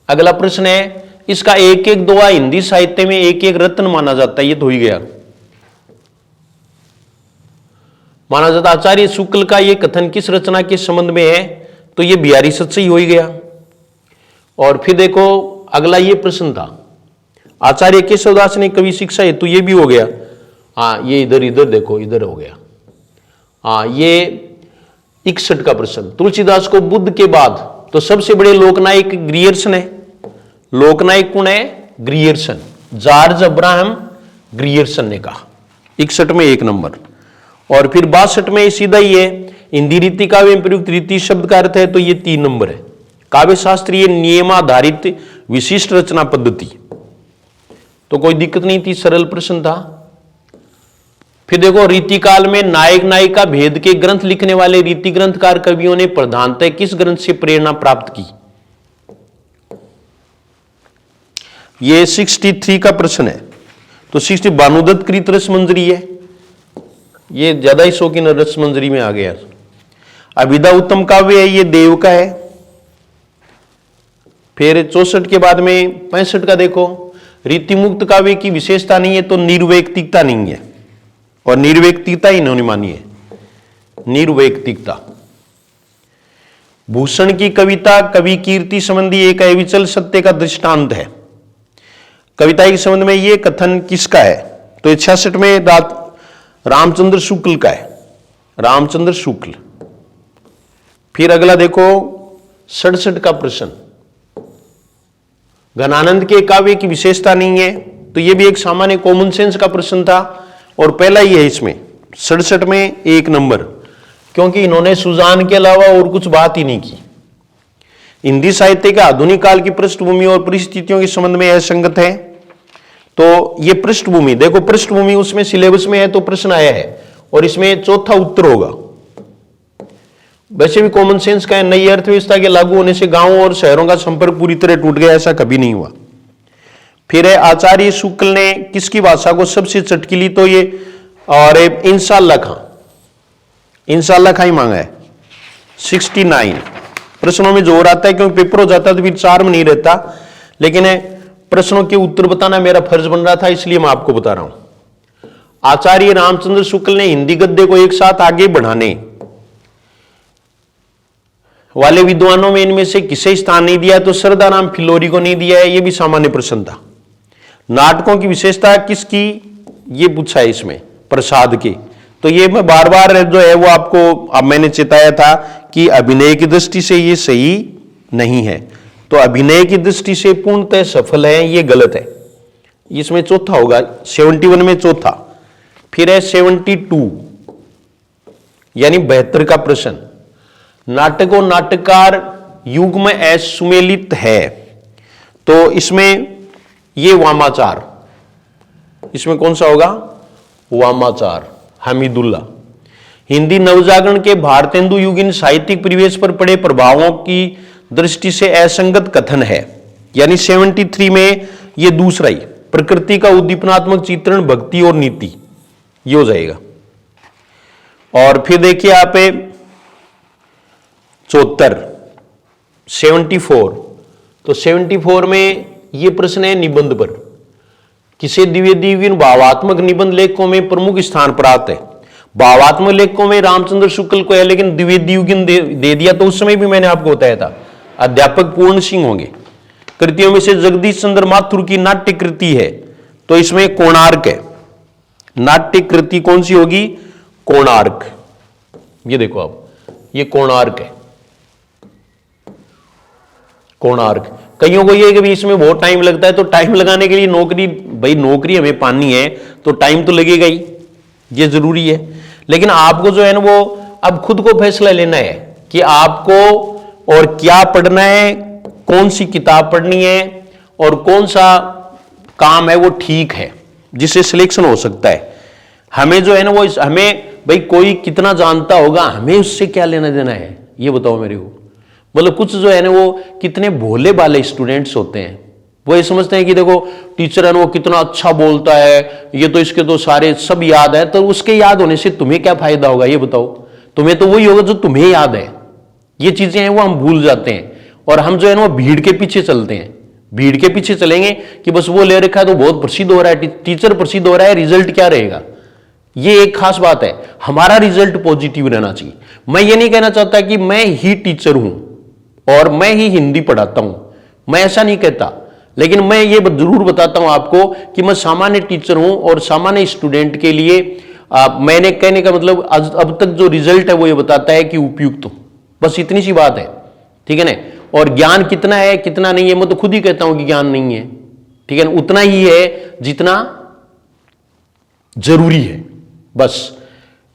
अगला प्रश्न है, इसका एक एक दोहा हिंदी साहित्य में एक एक रत्न माना जाता है, ये तो हो ही गया, माना जाता। आचार्य शुक्ल का ये कथन किस रचना के संबंध में है, तो ये बिहारी सत्सी हो ही गया। और फिर देखो अगला ये प्रश्न था, आचार्य केशवदास ने कवि शिक्षा हेतु, ये भी हो गया। हाँ, ये इधर इधर देखो, इधर हो गया। हाँ, ये 61 का प्रश्न, तुलसीदास को बुद्ध के बाद तो सबसे बड़े लोकनायक ग्रियर्सन है, लोकनायक कौन है, ग्रियर्सन, जॉर्ज अब्राहम ग्रियर्सन ने कहा, 61 में 1 नंबर। और फिर 62 में सीधा ही है, हिंदी रीति काव्य में प्रयुक्त रीति शब्द का अर्थ है, तो ये 3 नंबर है, काव्य शास्त्रीय नियमाधारित विशिष्ट रचना पद्धति, तो कोई दिक्कत नहीं थी, सरल प्रश्न था। फिर देखो रीतिकाल में नायक नायिका भेद के ग्रंथ लिखने वाले रीति ग्रंथकार कवियों ने प्रधानतः किस ग्रंथ से प्रेरणा प्राप्त की, ये 63 का प्रश्न है। तो 60 भानुदत्त कृत रसमंजरी है, ये ज्यादा ही शौकीन रसमंजरी में आ गया। अभिधा उत्तम काव्य है, ये देव का है। फिर 64 के बाद में 65 का देखो, रीतिमुक्त काव्य की विशेषता नहीं है, तो निर्वैयक्तिकता नहीं है, और निर्वैयक्तिकता इन्होंने मानी है, निर्वैयक्तिकता। भूषण की कविता कवि कीर्ति संबंधी एक अविचल सत्य का दृष्टांत है। कविता के संबंध में ये कथन किसका है? तो 66 में रामचंद्र शुक्ल का है, रामचंद्र शुक्ल। फिर अगला देखो 67 का प्रश्न, घनानंद के काव्य की विशेषता नहीं है, तो ये भी एक सामान्य कॉमन सेंस का प्रश्न था और पहला ही है इसमें 67 में 1 नंबर, क्योंकि इन्होंने सुजान के अलावा और कुछ बात ही नहीं की। हिंदी साहित्य के आधुनिक काल की पृष्ठभूमि और परिस्थितियों के संबंध में असंगत है, तो ये पृष्ठभूमि देखो, पृष्ठभूमि उसमें सिलेबस में है तो प्रश्न आया है और इसमें चौथा उत्तर होगा। वैसे भी कॉमन सेंस का है, नई अर्थव्यवस्था के लागू होने से गांवों और शहरों का संपर्क पूरी तरह टूट गया, ऐसा कभी नहीं हुआ। फिर है आचार्य शुक्ल ने किसकी भाषा को सबसे चटकीली, तो ये और इंशाअल्लाह खां, इंशाअल्लाह खां ही मांगा है। 69 प्रश्नों में जोर आता है क्योंकि पेपर हो जाता तो फिर 4 में नहीं रहता, लेकिन प्रश्नों के उत्तर बताना मेरा फर्ज बन रहा था, इसलिए मैं आपको बता रहा हूं। आचार्य रामचंद्र शुक्ल ने हिंदी गद्य को एक साथ आगे बढ़ाने वाले विद्वानों में इनमें से किसे स्थान नहीं दिया, तो सरदाराम फिलोरी को नहीं दिया है, यह भी सामान्य प्रश्न था। नाटकों की विशेषता किसकी, ये पूछा है इसमें, प्रसाद की। तो ये मैं बार बार जो है वो आपको अब मैंने चेताया था कि अभिनय की दृष्टि से ये सही नहीं है, तो अभिनय की दृष्टि से पूर्णतः सफल है, ये गलत है। इसमें चौथा होगा, 71 में चौथा। फिर है 72 यानी 72 का प्रश्न, नाटक और नाटककार युग में असुमेलित है, तो इसमें ये वामाचार, इसमें कौन सा होगा, वामाचार, हमीदुल्ला। हिंदी नवजागरण के भारतेंदु युगीन साहित्यिक परिवेश पर पड़े प्रभावों की दृष्टि से असंगत कथन है, यानी 73 में ये दूसरा ही, प्रकृति का उद्दीपनात्मक चित्रण, भक्ति और नीति, ये हो जाएगा। और फिर देखिए आप 74 तो 74 में ये प्रश्न है निबंध पर, किसे द्विवेदी भावात्मक निबंध लेखकों में प्रमुख स्थान प्राप्त है। भावात्मक लेखकों में रामचंद्र शुक्ल को है, लेकिन द्विवेदी दे दिया, तो उस समय भी मैंने आपको बताया था अध्यापक पूर्ण सिंह होंगे। कृतियों में से जगदीश चंद्र माथुर की नाट्य कृति है, तो इसमें कोणार्क है। नाट्य कृति कौन सी होगी, कोणार्क। ये देखो आप, ये कोणार्क है, कोणार्क। कईयों को ये कि भी इसमें बहुत टाइम लगता है, तो टाइम लगाने के लिए नौकरी, भाई नौकरी हमें पानी है तो टाइम तो लगेगा ही, ये जरूरी है। लेकिन आपको जो है ना वो अब खुद को फैसला लेना है कि आपको और क्या पढ़ना है, कौन सी किताब पढ़नी है और कौन सा काम है वो ठीक है, जिससे सिलेक्शन हो सकता है। हमें जो है ना वो हमें भाई कोई कितना जानता होगा, हमें उससे क्या लेना देना है, ये बताओ मेरे को। मतलब कुछ जो है ना वो कितने भोले भाले स्टूडेंट्स होते हैं, वो ये समझते हैं कि देखो टीचर है ना वो कितना अच्छा बोलता है, ये तो इसके तो सारे सब याद है, तो उसके याद होने से तुम्हें क्या फायदा होगा, ये बताओ। तुम्हें तो वही होगा जो तुम्हें याद है। ये चीजें हैं वो हम भूल जाते हैं, और हम जो है ना वो भीड़ के पीछे चलते हैं। भीड़ के पीछे चलेंगे कि बस वो ले रखा है तो बहुत प्रसिद्ध हो रहा है, टीचर प्रसिद्ध हो रहा है, रिजल्ट क्या रहेगा। ये एक खास बात है, हमारा रिजल्ट पॉजिटिव रहना चाहिए। मैं ये नहीं कहना चाहता कि मैं ही टीचर हूं और मैं ही हिंदी पढ़ाता हूं, मैं ऐसा नहीं कहता, लेकिन मैं ये जरूर बताता हूं आपको कि मैं सामान्य टीचर हूं और सामान्य स्टूडेंट के लिए मैंने कहने का मतलब अब तक जो रिजल्ट है वो ये बताता है कि उपयुक्त हो, बस इतनी सी बात है, ठीक है ना। और ज्ञान कितना है कितना नहीं है, मैं तो खुद ही कहता हूं कि ज्ञान नहीं है, ठीक है ना, उतना ही है जितना जरूरी है बस।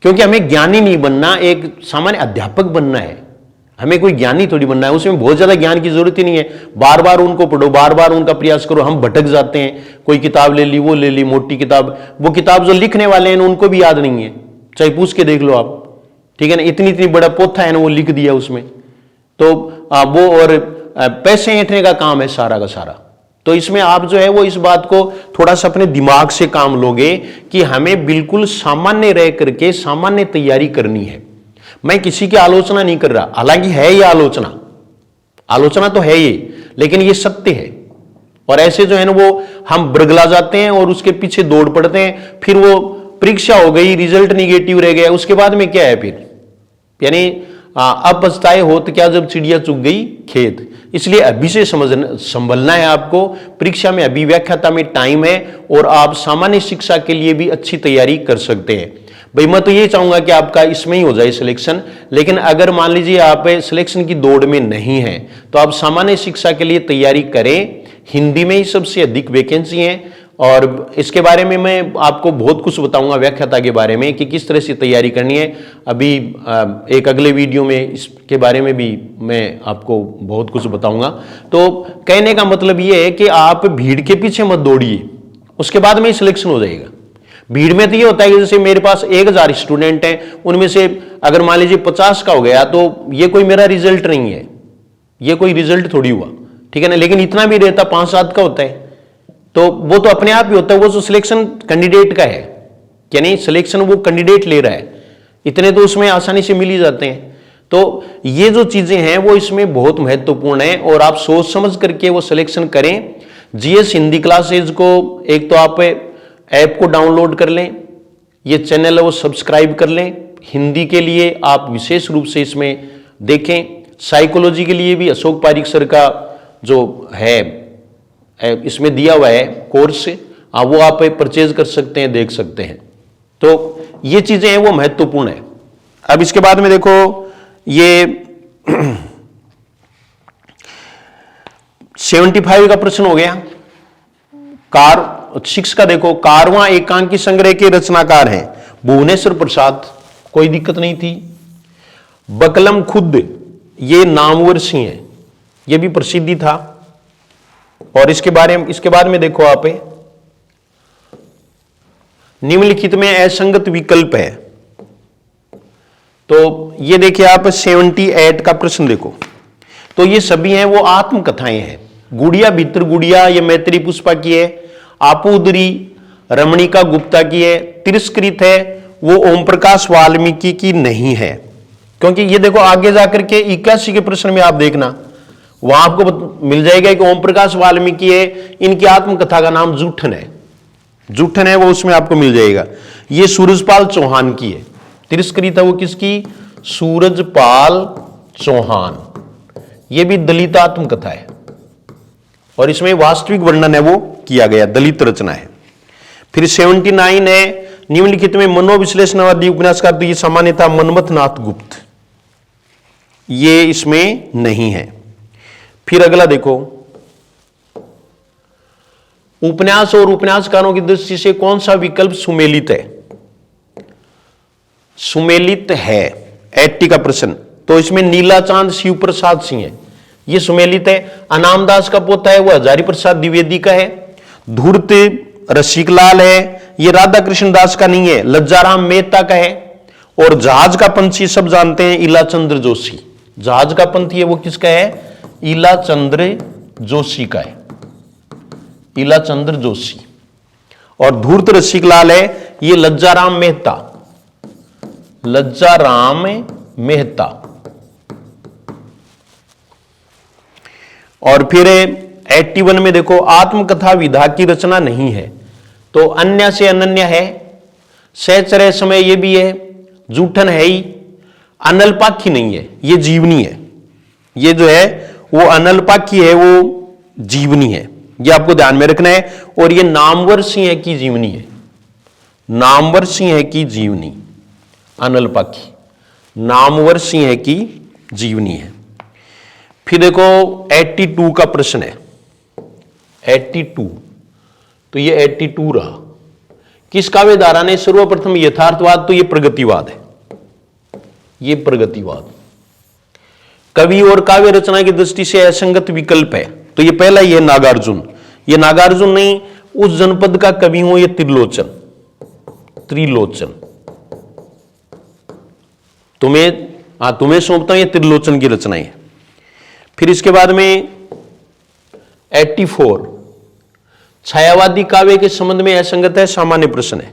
क्योंकि हमें ज्ञानी नहीं बनना, एक सामान्य अध्यापक बनना है, हमें कोई ज्ञानी थोड़ी बनना है। उसमें बहुत ज्यादा ज्ञान की जरूरत ही नहीं है, बार बार उनको पढ़ो, बार बार उनका प्रयास करो। हम भटक जाते हैं, कोई किताब ले ली, वो ले ली, मोटी किताब, वो किताब जो लिखने वाले हैं उनको भी याद नहीं है, चाहे पूछ के देख लो आप, ठीक है ना। इतनी इतनी बड़ा पोथा है ना वो लिख दिया उसमें, तो वो और पैसे ऐंठने का काम है सारा का सारा। तो इसमें आप जो है वो इस बात को थोड़ा सा अपने दिमाग से काम लोगे कि हमें बिल्कुल सामान्य रह करके सामान्य तैयारी करनी है। मैं किसी की आलोचना नहीं कर रहा, हालांकि है ये आलोचना, आलोचना तो है ये, लेकिन ये सत्य है। और ऐसे जो है ना वो हम बरगला जाते हैं और उसके पीछे दौड़ पड़ते हैं, फिर वो परीक्षा हो गई, रिजल्ट निगेटिव रह गया, उसके बाद में क्या है फिर, यानी अब पछताए हो तो क्या जब चिड़िया चुग गई खेत। इसलिए अभी से संभलना है आपको। परीक्षा में अभी व्याख्याता में टाइम है और आप सामान्य शिक्षा के लिए भी अच्छी तैयारी कर सकते हैं। भाई मैं तो ये चाहूंगा कि आपका इसमें ही हो जाए सिलेक्शन, लेकिन अगर मान लीजिए आप सिलेक्शन की दौड़ में नहीं हैं तो आप सामान्य शिक्षा के लिए तैयारी करें। हिंदी में ही सबसे अधिक वैकेंसी है और इसके बारे में मैं आपको बहुत कुछ बताऊंगा व्याख्याता के बारे में कि किस तरह से तैयारी करनी है। अभी एक अगले वीडियो में इसके बारे में भी मैं आपको बहुत कुछ बताऊंगा। तो कहने का मतलब ये है कि आप भीड़ के पीछे मत दौड़िए, उसके बाद में सिलेक्शन हो जाएगा। भीड़ में तो ये होता है कि जैसे मेरे पास 1000 स्टूडेंट हैं, उनमें से अगर मान लीजिए 50 का हो गया तो ये कोई मेरा रिजल्ट नहीं है, ये कोई रिजल्ट थोड़ी हुआ, ठीक है ना। लेकिन इतना भी रहता 5-7 का होता है तो वो तो अपने आप ही होता है, वो जो सिलेक्शन कैंडिडेट का है, यानी सिलेक्शन वो कैंडिडेट ले रहा है, इतने तो उसमें आसानी से मिल ही जाते हैं। तो ये जो चीजें हैं वो इसमें बहुत महत्वपूर्ण है और आप सोच समझ करके वो सिलेक्शन करें। जीएस हिंदी क्लासेज को एक तो आप ऐप को डाउनलोड कर लें, ये चैनल है वो सब्सक्राइब कर लें। हिंदी के लिए आप विशेष रूप से इसमें देखें। साइकोलॉजी के लिए भी अशोक पारिक सर का जो है इसमें दिया हुआ है कोर्स, वो आप परचेज कर सकते हैं, देख सकते हैं। तो ये चीजें हैं वो महत्वपूर्ण है। अब इसके बाद में देखो ये 75 का प्रश्न हो गया। 6 का देखो, कारवां एकांकी संग्रह के रचनाकार हैं भुवनेश्वर प्रसाद, कोई दिक्कत नहीं थी। बकलम खुद, ये नामवर हैं, ये भी प्रसिद्धि था। और इसके बाद में देखो आप निम्नलिखित में असंगत विकल्प है। तो ये देखिए आप 78 का प्रश्न देखो, तो ये सभी हैं वो आत्मकथाएं हैं। गुड़िया भीतर गुड़िया ये मैत्री पुष्पा की है, आपूदरी रमणिका गुप्ता की है, तिरस्कृत है वो ओम प्रकाश वाल्मीकि की नहीं है। क्योंकि ये देखो आगे जाकर के 81 के प्रश्न में आप देखना, वहां आपको मिल जाएगा कि ओम प्रकाश वाल्मीकि है, इनकी आत्मकथा का नाम जूठन है, जूठन है वो उसमें आपको मिल जाएगा। ये सूरजपाल चौहान की है, तिरस्कृत है वो किसकी, सूरजपाल चौहान, ये भी दलित आत्मकथा है और इसमें वास्तविक वर्णन है वो किया गया, दलित रचना है। फिर 79 है निम्नलिखित में मनोविश्लेषणवादी उपन्यासकार, तो ये सामान्यतः मनमथ नाथ गुप्त, ये इसमें नहीं है। फिर अगला देखो, उपन्यास और उपन्यासकारों की दृष्टि से कौन सा विकल्प सुमेलित है? सुमेलित है 80 का प्रश्न, तो इसमें नीला चांद शिव प्रसाद सिंह है, ये सुमेलित है। अनामदास का पोता है वो हजारी प्रसाद द्विवेदी का है। धूर्त रसिकलाल है, ये राधा कृष्ण दास का नहीं है, लज्जाराम मेहता का है। और जहाज का पंछी सब जानते हैं इलाचंद्र जोशी, जहाज का पंछी है वो किसका है, इलाचंद्र जोशी का है, इलाचंद्र जोशी। और धूर्त रसिकलाल है ये लज्जाराम मेहता, लज्जाराम मेहता। और फिर 81 में देखो, आत्मकथा विधा की रचना नहीं है, तो अन्य से अनन्य है, सहचर्य समय ये भी है, जूठन है ही, अनलपाखी नहीं है, ये जीवनी है, ये जो है वो अनलपाखी है, वो जीवनी है, ये आपको ध्यान में रखना है। और ये नामवर सिंह की जीवनी है, नामवर सिंह की जीवनी, अनलपाखी नामवर सिंह की जीवनी है। फिर देखो 82 का प्रश्न है, 82, तो ये 82 रहा। किस काव्य धारा ने सर्वप्रथम यथार्थवाद, तो ये प्रगतिवाद है, ये प्रगतिवाद। कवि और काव्य रचना की दृष्टि से असंगत विकल्प है, तो ये पहला ही है नागार्जुन, ये नागार्जुन नहीं, उस जनपद का कवि हूं ये त्रिलोचन, त्रिलोचन। तुम्हें सौंपता हूं ये त्रिलोचन की रचनाएं। फिर इसके बाद में 84, छायावादी काव्य के संबंध में असंगत है, सामान्य प्रश्न है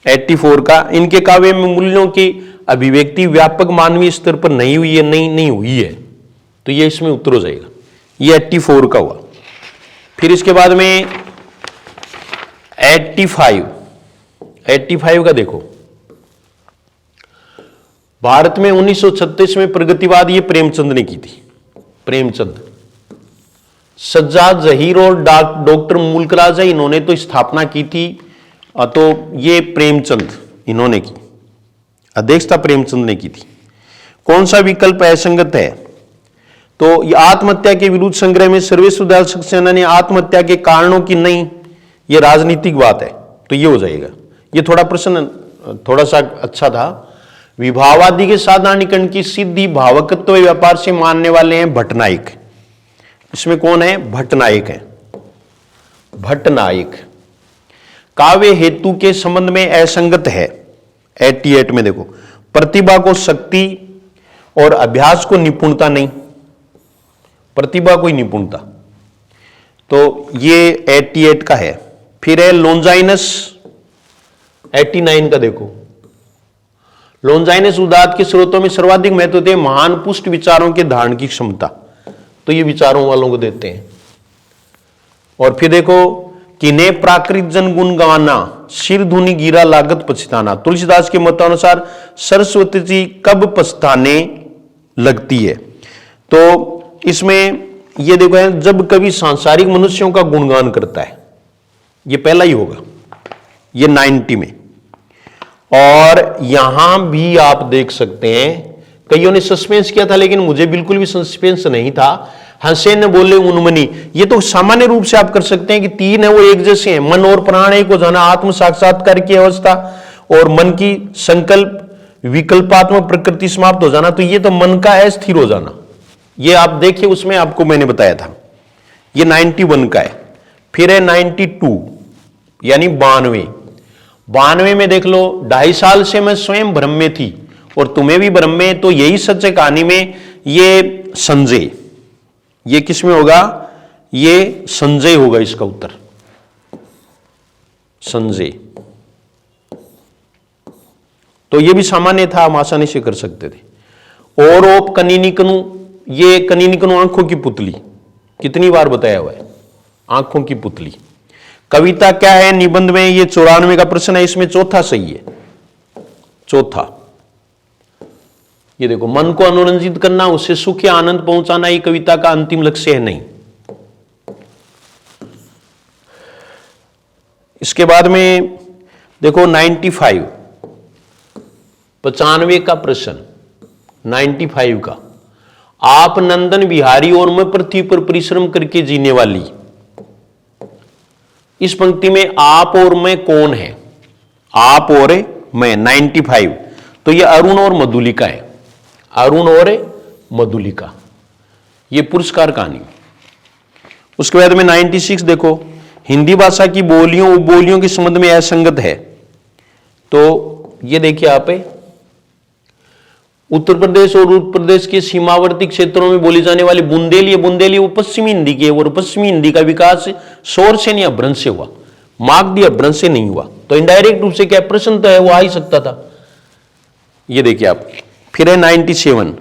84 का। इनके काव्य में मूल्यों की अभिव्यक्ति व्यापक मानवीय स्तर पर नहीं हुई है, नहीं हुई है, तो ये इसमें उत्तर हो जाएगा, ये 84 का हुआ। फिर इसके बाद में 85 का देखो, भारत में 1936 में प्रगतिवाद ये प्रेमचंद ने की थी, प्रेमचंद। सज्जाद जहीर और डॉक्टर मुल्क राजा, इन्होंने तो स्थापना की थी, तो ये प्रेमचंद इन्होंने की, अध्यक्षता प्रेमचंद ने की थी। कौन सा विकल्प असंगत है? तो ये आत्महत्या के विरुद्ध संग्रह में सर्वेश्वर दयाल सक्सेना ने आत्महत्या के कारणों की नहीं, ये राजनीतिक बात है, तो ये हो जाएगा। ये थोड़ा प्रश्न थोड़ा सा अच्छा था। विभावादि के साधारणीकरण की सिद्धि भावकत्व व्यापार से मानने वाले हैं भट्टनायक। इसमें कौन है? भट्टनायक है, भट्टनायक। काव्य हेतु के संबंध में असंगत है 88 में। देखो, प्रतिभा को शक्ति और अभ्यास को निपुणता नहीं, प्रतिभा को निपुणता, तो ये 88 का है। फिर है लोंजाइनस 89 का। देखो, लोंजाइनस उदात के स्रोतों में सर्वाधिक महत्व देते हैं महान पुष्ट विचारों के धारण की क्षमता, तो ये विचारों वालों को देते हैं। और फिर देखो, किन्हें प्राकृत जन गुण गवाना, सिर धुनी गिरा लागत पछताना। तुलसीदास के मतानुसार सरस्वती जी कब पछताने लगती है? तो इसमें ये देखो है, जब कभी सांसारिक मनुष्यों का गुणगान करता है, ये पहला ही होगा, ये 90 में। और यहां भी आप देख सकते हैं, कईयों ने सस्पेंस किया था, लेकिन मुझे बिल्कुल भी सस्पेंस नहीं था। हंसे न बोले उन्मनी, ये तो सामान्य रूप से आप कर सकते हैं कि तीन है वो एक जैसे हैं। मन और प्राण एक हो जाना, आत्म साक्षात्कार की अवस्था, और मन की संकल्प विकल्पात्मक प्रकृति समाप्त हो जाना, तो ये तो मन का है स्थिर हो जाना। ये आप देखिए, उसमें आपको मैंने बताया था, ये 91 का है। फिर है 92 यानी 92 में देख लो, 2.5 साल से मैं स्वयं भ्रम में थी और तुम्हें भी भ्रम में, तो यही सच है कहानी में। ये संजय, ये किस में होगा? ये संजय होगा इसका उत्तर, संजय। तो ये भी सामान्य था, हम आसानी से कर सकते थे। और ओप कनिनिकनु, ये कनिनिकनु आंखों की पुतली, कितनी बार बताया हुआ है, आंखों की पुतली। कविता क्या है निबंध में? ये 94 का प्रश्न है, इसमें चौथा सही है, चौथा। ये देखो, मन को अनुरंजित करना, उससे सुख या आनंद पहुंचाना, ये कविता का अंतिम लक्ष्य है नहीं। इसके बाद में देखो 95 का प्रश्न, 95 का। आप नंदन बिहारी और मैं पृथ्वी पर परिश्रम करके जीने वाली। इस पंक्ति में आप और मैं कौन है? आप और मैं, 95। तो ये अरुण और मधुलिका है, अरुण और मधुलिका, ये पुरस्कार कहानी। उसके बाद में 96 देखो, हिंदी भाषा की बोलियों उपबोलियों के संबंध में असंगत है। तो ये देखिए आप, उत्तर प्रदेश और उत्तर प्रदेश के सीमावर्ती क्षेत्रों में बोली जाने वाली बुंदेली वो पश्चिमी हिंदी की है, और पश्चिमी हिंदी का विकास शोर से नहीं अभ्रंश से हुआ, मागधी अभ्रंश से नहीं हुआ। तो इनडायरेक्ट रूप से क्या प्रश्न तो है वो आ ही सकता था। ये देखिए आप। फिर है 97,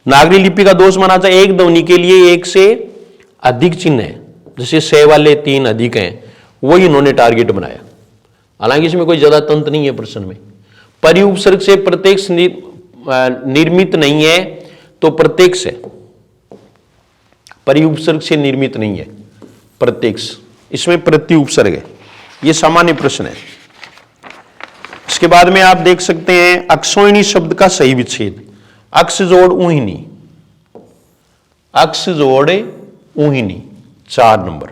नागरी लिपि का दोष माना जाए एक ध्वनि के लिए एक से अधिक चिन्ह है, जैसे से वाले 3 अधिक हैं, वही इन्होंने टारगेट बनाया। हालांकि इसमें कोई ज्यादा तंत्र नहीं है प्रश्न में। परिउपसर्ग से प्रत्यक्ष निर्मित नहीं है, तो प्रत्यक्ष है, परिउपसर्ग से निर्मित नहीं है, प्रत्यक्ष, इसमें प्रत्युपसर्ग है। यह सामान्य प्रश्न है। इसके बाद में आप देख सकते हैं अक्षोहिणी शब्द का सही विच्छेद, अक्ष जोड़ ऊहिनी, अक्ष जोड़ ऊहिनी, 4 नंबर।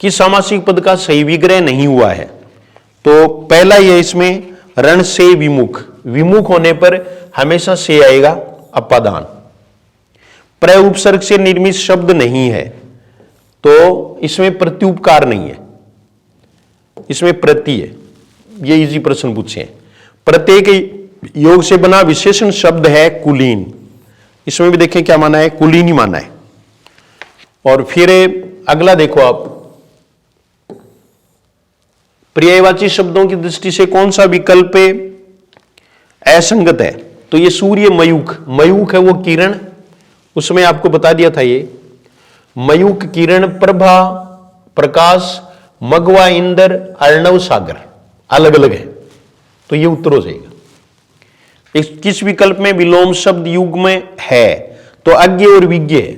कि सामासिक पद का सही विग्रह नहीं हुआ है, तो पहला यह इसमें रण से विमुख, विमुख होने पर हमेशा से आएगा अपादान। प्रउपसर्ग से निर्मित शब्द नहीं है, तो इसमें प्रत्युपकार नहीं है, इसमें प्रति है। ये इजी प्रश्न पूछे हैं। प्रत्येक योग से बना विशेषण शब्द है कुलीन, इसमें भी देखें क्या माना है, कुलीन ही माना है। और फिर अगला देखो आप, पर्यायवाची शब्दों की दृष्टि से कौन सा विकल्प असंगत है? तो ये सूर्य मयूख, मयूख है वो किरण, उसमें आपको बता दिया था ये मयूख किरण, प्रभा प्रकाश, मगवा इंद्र, अर्णव सागर, अलग अलग है, तो ये उत्तर हो जाएगा। किस विकल्प में विलोम शब्द युग्म है? तो अज्ञ और विज्ञ है।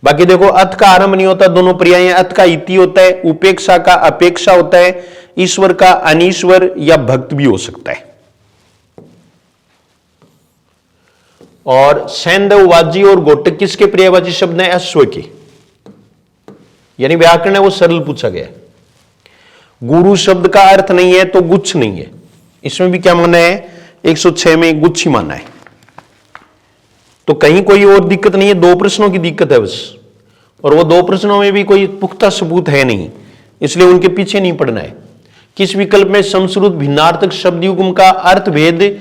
बाकी देखो अथ का आरंभ नहीं होता, दोनों पर्याय, अथ का इति होता है, उपेक्षा का अपेक्षा होता है, ईश्वर का अनीश्वर या भक्त भी हो सकता है। और सैंधववाजी और घोटक किसके पर्यायवाची शब्द हैं? अश्व के। यानी व्याकरण है वो सरल पूछा गया है। गुरु शब्द का अर्थ नहीं है तो गुच्छ नहीं है, इसमें भी क्या माना है? 106 में गुच्छ ही माना है। तो कहीं कोई और दिक्कत नहीं है, दो प्रश्नों की दिक्कत है बस, और वो दो प्रश्नों में भी कोई पुख्ता सबूत है नहीं, इसलिए उनके पीछे नहीं पड़ना है। किस विकल्प में समश्रुत भिन्नार्थक शब्द युग्म का अर्थ भेद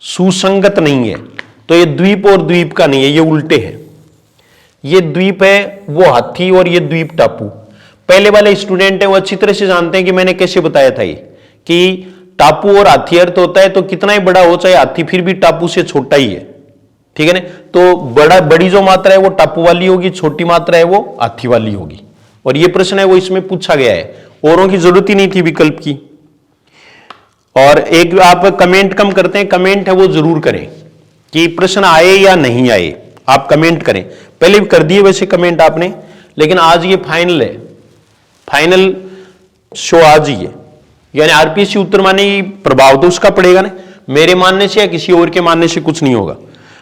सुसंगत नहीं है? तो ये द्वीप और द्वीप का नहीं है, ये उल्टे हैं। ये द्वीप है वो हाथी और ये द्वीप टापू। पहले वाले स्टूडेंट हैं वो अच्छी तरह से जानते हैं कि मैंने कैसे बताया था ये कि टापू और हाथी अर्थ होता है तो कितना ही बड़ा हो चाहे हाथी फिर भी टापू से छोटा ही है, ठीक है ना। तो बड़ी जो मात्रा है वो टापू वाली होगी, छोटी मात्रा है वो हाथी वाली होगी। और ये प्रश्न है वो इसमें पूछा गया है, औरों की जरूरत ही नहीं थी विकल्प की। और एक आप कमेंट कम करते हैं, कमेंट है वो जरूर करें कि प्रश्न आए या नहीं आए, आप कमेंट करें। पहले भी कर दिए वैसे कमेंट आपने, लेकिन आज ये फाइनल है, फाइनल शो आज ही है। यानी आरपीएससी उत्तर माने प्रभाव तो उसका पड़ेगा ना, मेरे मानने से या किसी और के मानने से कुछ नहीं होगा।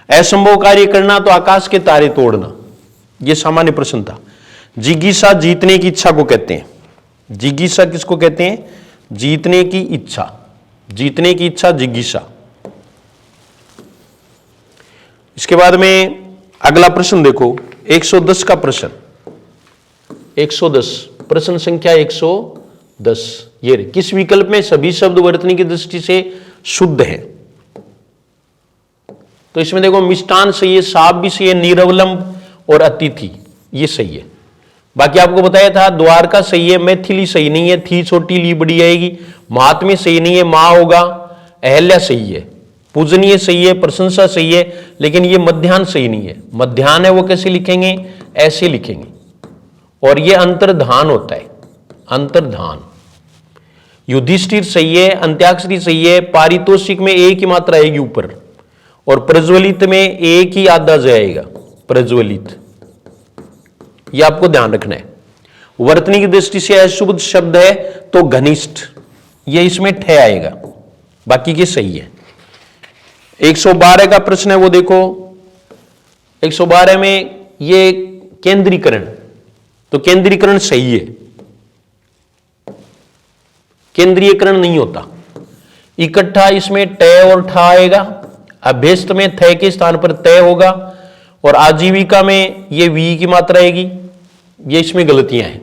असंभव कार्य करना तो आकाश के तारे तोड़ना, यह सामान्य प्रश्न था। जिज्ञासा जीतने की इच्छा को कहते हैं। जिज्ञासा किसको कहते हैं? जीतने की इच्छा, जीतने की इच्छा जिज्ञासा। इसके बाद में अगला प्रश्न देखो, 110 का प्रश्न, 110 प्रश्न संख्या 110। ये किस विकल्प में सभी शब्द वर्तनी की दृष्टि से शुद्ध हैं? तो इसमें देखो मिष्टान सही है, साप भी सही है, निरवलंब और अतिथि ये सही है। बाकी आपको बताया था द्वारका सही है, मैथिली सही नहीं है, थी छोटी ली बड़ी आएगी, महात्म्य सही नहीं है, मां होगा, अहल्या सही है, पूजनीय सही है, प्रशंसा सही है, लेकिन ये मध्याह्न सही नहीं है। मध्याह्न है वो कैसे लिखेंगे? ऐसे लिखेंगे। और ये अंतर्धान होता है, अंतर्धान। युधिष्ठिर सही है, अंत्याक्षरी सही है, पारितोषिक में एक ही मात्रा आएगी ऊपर, और प्रज्वलित में एक ही आधा जाएगा, प्रज्वलित। यह आपको ध्यान रखना है। वर्तनी की दृष्टि से अशुभ शब्द है तो घनिष्ठ, यह इसमें ठे आएगा, बाकी के सही है। 112 का प्रश्न है वो देखो, 112 में ये केंद्रीकरण, तो केंद्रीकरण सही है, केंद्रीयकरण नहीं होता। इकट्ठा इसमें ट और ठा आएगा, अभ्यस्त में थ के स्थान पर तय होगा, और आजीविका में ये वी की मात्रा आएगी, ये इसमें गलतियां हैं।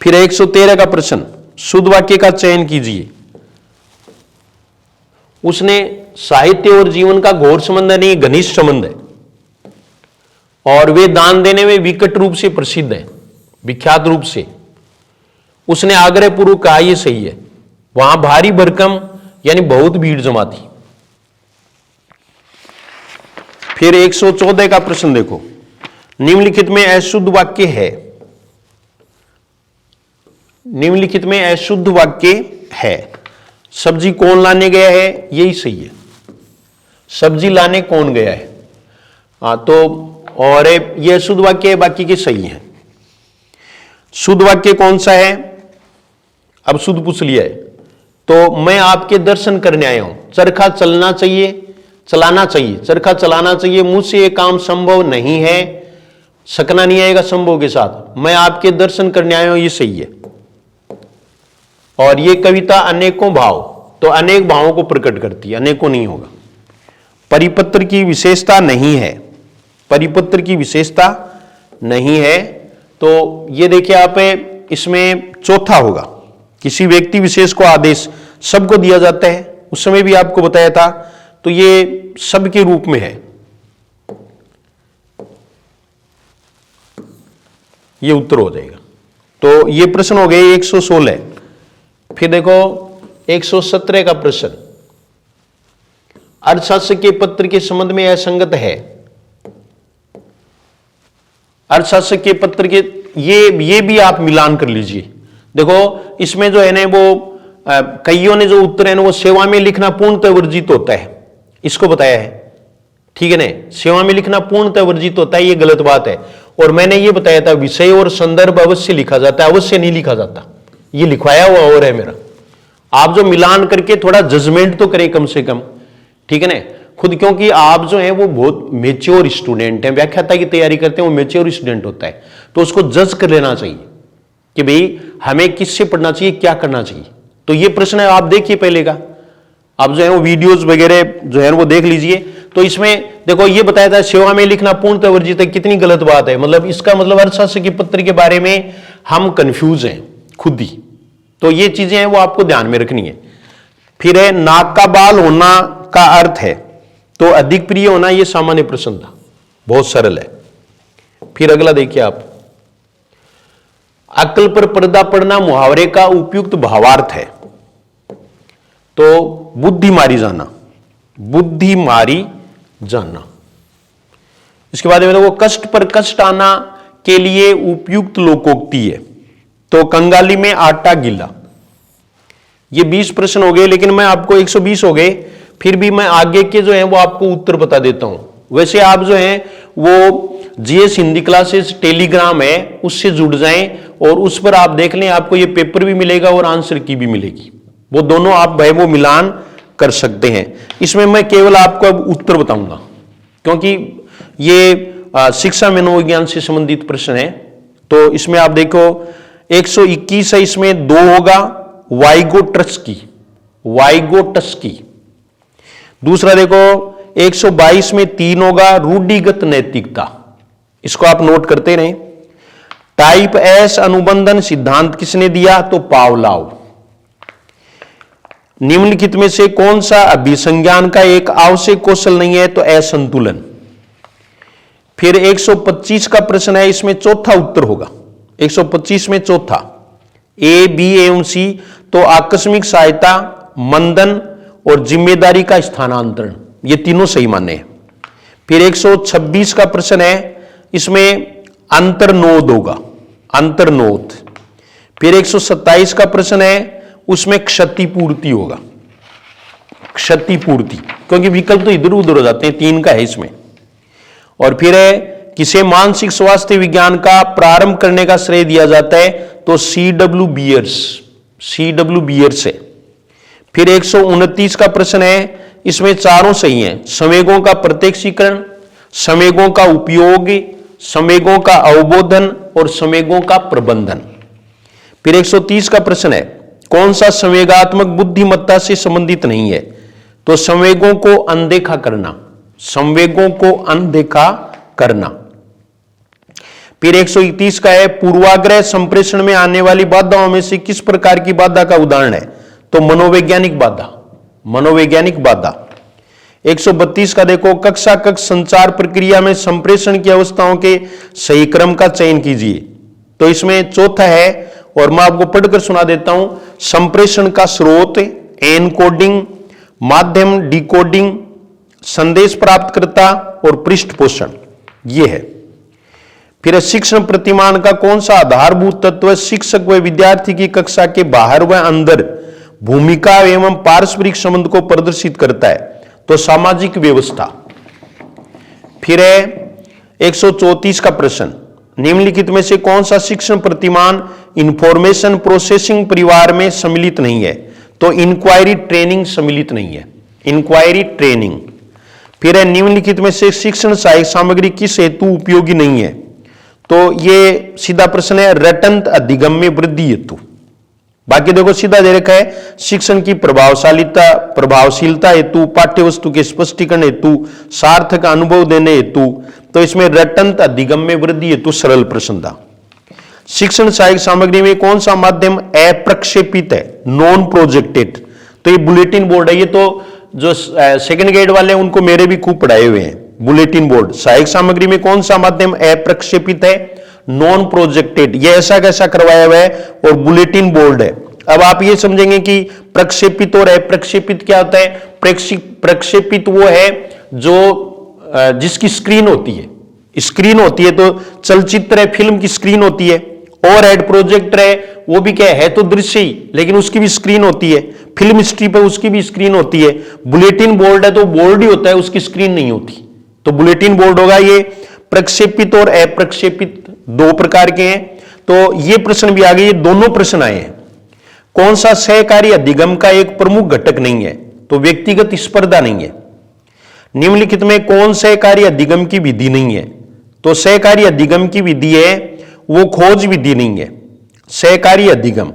फिर 113 का प्रश्न, शुद्ध वाक्य का चयन कीजिए। उसने साहित्य और जीवन का घोर संबंध नहीं, घनिष्ठ संबंध है, और वे दान देने में विकट रूप से प्रसिद्ध है, विख्यात रूप से। उसने आग्रह पूर्वक कहा, यह सही है। वहां भारी भरकम यानी बहुत भीड़ जमा थी। फिर 114 का प्रश्न देखो, निम्नलिखित में अशुद्ध वाक्य है, निम्नलिखित में अशुद्ध वाक्य है। सब्जी कौन लाने गया है? यही सही है, सब्जी लाने कौन गया है। तो और यह शुद्ध वाक्य है, बाकी के सही हैं। शुद्ध वाक्य कौन सा है? अब शुद्ध पूछ लिया है, तो मैं आपके दर्शन करने आया हूं। चरखा चलना चाहिए, चलाना चाहिए, चरखा चलाना चाहिए, मुझसे यह काम संभव नहीं है, सकना नहीं आएगा संभव के साथ। मैं आपके दर्शन करने आया हूं, ये सही है। और ये कविता अनेकों भाव, तो अनेक भावों को प्रकट करती है, अनेकों नहीं होगा। परिपत्र की विशेषता नहीं है, परिपत्र की विशेषता नहीं है, तो ये देखिए आप इसमें चौथा होगा। किसी व्यक्ति विशेष को आदेश सबको दिया जाता है, उस समय भी आपको बताया था, तो ये सब के रूप में है, ये उत्तर हो जाएगा। तो ये प्रश्न हो गए 116। फिर देखो 117 का प्रश्न, अर्थशास्त्र के पत्र के संबंध में असंगत है। अर्थशास्त्र के पत्र के ये भी आप मिलान कर लीजिए। देखो इसमें जो है ना वो कईयों ने जो उत्तर है ना वो सेवा में लिखना पूर्णतः वर्जित होता है, इसको बताया है, ठीक है ना। सेवा में लिखना पूर्णतः वर्जित होता है, ये गलत बात है। और मैंने ये बताया था विषय और संदर्भ अवश्य लिखा जाता है, अवश्य नहीं लिखा जाता, ये लिखवाया हुआ और है मेरा। आप जो मिलान करके थोड़ा जजमेंट तो करें कम से कम, ठीक है ना खुद, क्योंकि आप जो है वो बहुत मेच्योर स्टूडेंट हैं, व्याख्याता की तैयारी करते हैं, वो मेच्योर स्टूडेंट होता है, तो उसको जज कर लेना चाहिए कि भाई हमें किससे पढ़ना चाहिए, क्या करना चाहिए। तो ये प्रश्न है, आप देखिए पहले का, आप जो है वो वीडियोस वगैरह जो है वो देख लीजिए। तो इसमें देखो ये बताया था सेवा में लिखना पूर्णतः वर्जित है, कितनी गलत बात है। मतलब इसका मतलब अर्थशास्त्र के पत्र के बारे में हम कंफ्यूज हैं खुद ही। तो ये चीजें हैं वो आपको ध्यान में रखनी है। फिर है नाक का बाल होना का अर्थ है, तो अधिक प्रिय होना, ये सामान्य प्रश्न था, बहुत सरल है। फिर अगला देखिए आप, अक्ल पर पर्दा पड़ना मुहावरे का उपयुक्त भावार्थ है, तो बुद्धि मारी जाना, बुद्धि मारी जाना। इसके बाद में वो कष्ट पर कष्ट आना के लिए उपयुक्त लोकोक्ति है, तो कंगाली में आटा गीला। ये 20 प्रश्न हो गए, लेकिन मैं आपको 120 हो गए, फिर भी मैं आगे के जो है वो आपको उत्तर बता देता हूं। वैसे आप जो है वो जीएस हिंदी क्लासेस टेलीग्राम है, उससे जुड़ जाएं और उस पर आप देख लें, आपको ये पेपर भी मिलेगा और आंसर की भी मिलेगी, वो दोनों आप भाई वो मिलान कर सकते हैं। इसमें मैं केवल आपको अब उत्तर बताऊंगा, क्योंकि ये शिक्षा मनोविज्ञान से संबंधित प्रश्न है। तो इसमें आप देखो 121 है, इसमें 2 होगा वाइगोट्स्की, वाइगोट्स्की। दूसरा देखो 122 में 3 होगा रूढ़िगत नैतिकता, इसको आप नोट करते रहें। टाइप एस अनुबंधन सिद्धांत किसने दिया, तो पावलाव। निम्नलिखित में से कौन सा अभिसंज्ञान का एक आवश्यक कौशल नहीं है, तो असंतुलन। फिर 125 का प्रश्न है, इसमें चौथा उत्तर होगा, 125 में चौथा, ए बी एवं सी, तो आकस्मिक सहायता, मंदन और जिम्मेदारी का स्थानांतरण, ये तीनों सही माने हैं। फिर 126 का प्रश्न है, इसमें अंतर्नोद होगा, अंतर्नोद। फिर 127 का प्रश्न है, उसमें क्षतिपूर्ति होगा, क्षतिपूर्ति, क्योंकि विकल्प तो इधर उधर हो जाते हैं, 3 का है इसमें। और फिर है किसे मानसिक स्वास्थ्य विज्ञान का प्रारंभ करने का श्रेय दिया जाता है, तो C.W. Bears, C.W. बियर्स है। फिर 129 का प्रश्न है, इसमें चारों सही हैं, संवेगों का प्रत्यक्षीकरण, संवेगों का उपयोग, संवेगों का अवबोधन और संवेगों का प्रबंधन। फिर 130 का प्रश्न है, कौन सा संवेगात्मक बुद्धिमत्ता से संबंधित नहीं है, तो संवेगों को अनदेखा करना, संवेगों को अनदेखा करना। फिर 131 का है, पूर्वाग्रह संप्रेषण में आने वाली बाधाओं में से किस प्रकार की बाधा का उदाहरण है, तो मनोवैज्ञानिक बाधा, मनोवैज्ञानिक बाधा। 132 का देखो, कक्षा कक्ष संचार प्रक्रिया में संप्रेषण की अवस्थाओं के सही क्रम का चयन कीजिए, तो इसमें चौथा है, और मैं आपको पढ़कर सुना देता हूं, संप्रेषण का स्रोत, एनकोडिंग, माध्यम डिकोडिंग, संदेश प्राप्तकर्ता और पृष्ठपोषण, ये है। फिर शिक्षण प्रतिमान का कौन सा आधारभूत तत्व शिक्षक व विद्यार्थी की कक्षा के बाहर व अंदर भूमिका एवं पारस्परिक संबंध को प्रदर्शित करता है, तो सामाजिक व्यवस्था। फिर है 134 का प्रश्न, निम्नलिखित में से कौन सा शिक्षण प्रतिमान इंफॉर्मेशन प्रोसेसिंग परिवार में सम्मिलित नहीं है, तो इंक्वायरी ट्रेनिंग सम्मिलित नहीं है, इंक्वायरी ट्रेनिंग। फिर है निम्नलिखित में से शिक्षण सहायक सामग्री किस हेतु उपयोगी नहीं है, तो ये सीधा प्रश्न है, रटंत अधिगम्य वृद्धि हेतु। बाकी देखो सीधा दे रखा है, शिक्षण की प्रभावशीलता हेतु, पाठ्यवस्तु के स्पष्टीकरण हेतु, सार्थक अनुभव देने हेतु, तो इसमें रटंत अधिगम्य वृद्धि हेतु सरल प्रश्न था। शिक्षण सहायक सामग्री में कौन सा माध्यम अप्रक्षेपित है, नॉन प्रोजेक्टेड, तो ये बुलेटिन बोर्ड है। ये तो जो सेकंड ग्रेड वाले हैं उनको मेरे भी खूब पढ़ाए हुए हैं, बुलेटिन बोर्ड। सहायक सामग्री में कौन सा माध्यम अप्रक्षेपित है, नॉन प्रोजेक्टेड, ये ऐसा कैसा करवाया हुआ है, और बुलेटिन बोर्ड है। अब आप ये समझेंगे कि प्रक्षेपित और अप्रक्षेपित क्या होता है। प्रक्षेपित वो है जो जिसकी स्क्रीन होती है, स्क्रीन होती है, तो चलचित्र है, फिल्म की स्क्रीन होती है। ओवरहेड प्रोजेक्टर है, वो भी क्या है तो दृश्य ही, लेकिन उसकी भी स्क्रीन होती है। फिल्म हिस्ट्री पे उसकी भी स्क्रीन होती है। बुलेटिन बोर्ड है तो बोर्ड ही होता है, उसकी स्क्रीन नहीं होती। तो बुलेटिन बोर्ड होगा। ये प्रक्षेपित और अप्रक्षेपित दो प्रकार के हैं। तो ये प्रश्न भी आ गए, ये दोनों प्रश्न आए हैं। कौन सा सहकारी अधिगम का एक प्रमुख घटक नहीं है? तो व्यक्तिगत स्पर्धा नहीं है। निम्नलिखित में कौन सहकारी अधिगम की विधि नहीं है? तो सहकारी अधिगम की विधि है वो खोज विधि नहीं है, सहकारी अधिगम।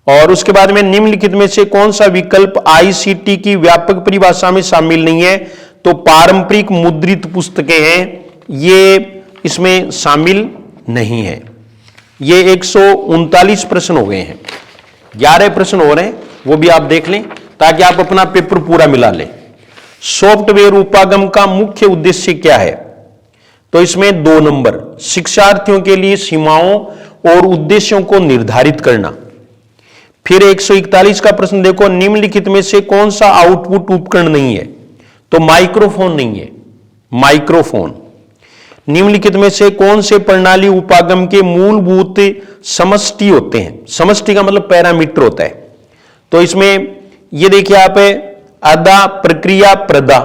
और उसके बाद में निम्नलिखित में से कौन सा विकल्प आईसीटी की व्यापक परिभाषा में शामिल नहीं है? तो पारंपरिक मुद्रित पुस्तकें हैं, ये इसमें शामिल नहीं है। ये 139 प्रश्न हो गए हैं। 11 प्रश्न हो रहे हैं, वो भी आप देख लें ताकि आप अपना पेपर पूरा मिला लें। सॉफ्टवेयर उपागम का मुख्य उद्देश्य क्या है? तो इसमें 2 नंबर, शिक्षार्थियों के लिए सीमाओं और उद्देश्यों को निर्धारित करना। फिर 141 का प्रश्न देखो, निम्नलिखित में से कौन सा आउटपुट उपकरण नहीं है? तो माइक्रोफोन नहीं है, माइक्रोफोन। निम्नलिखित में से कौन से प्रणाली उपागम के मूलभूत समष्टि होते हैं? समष्टि का मतलब पैरामीटर होता है। तो इसमें ये देखिए आप, अदा, प्रक्रिया, प्रदा,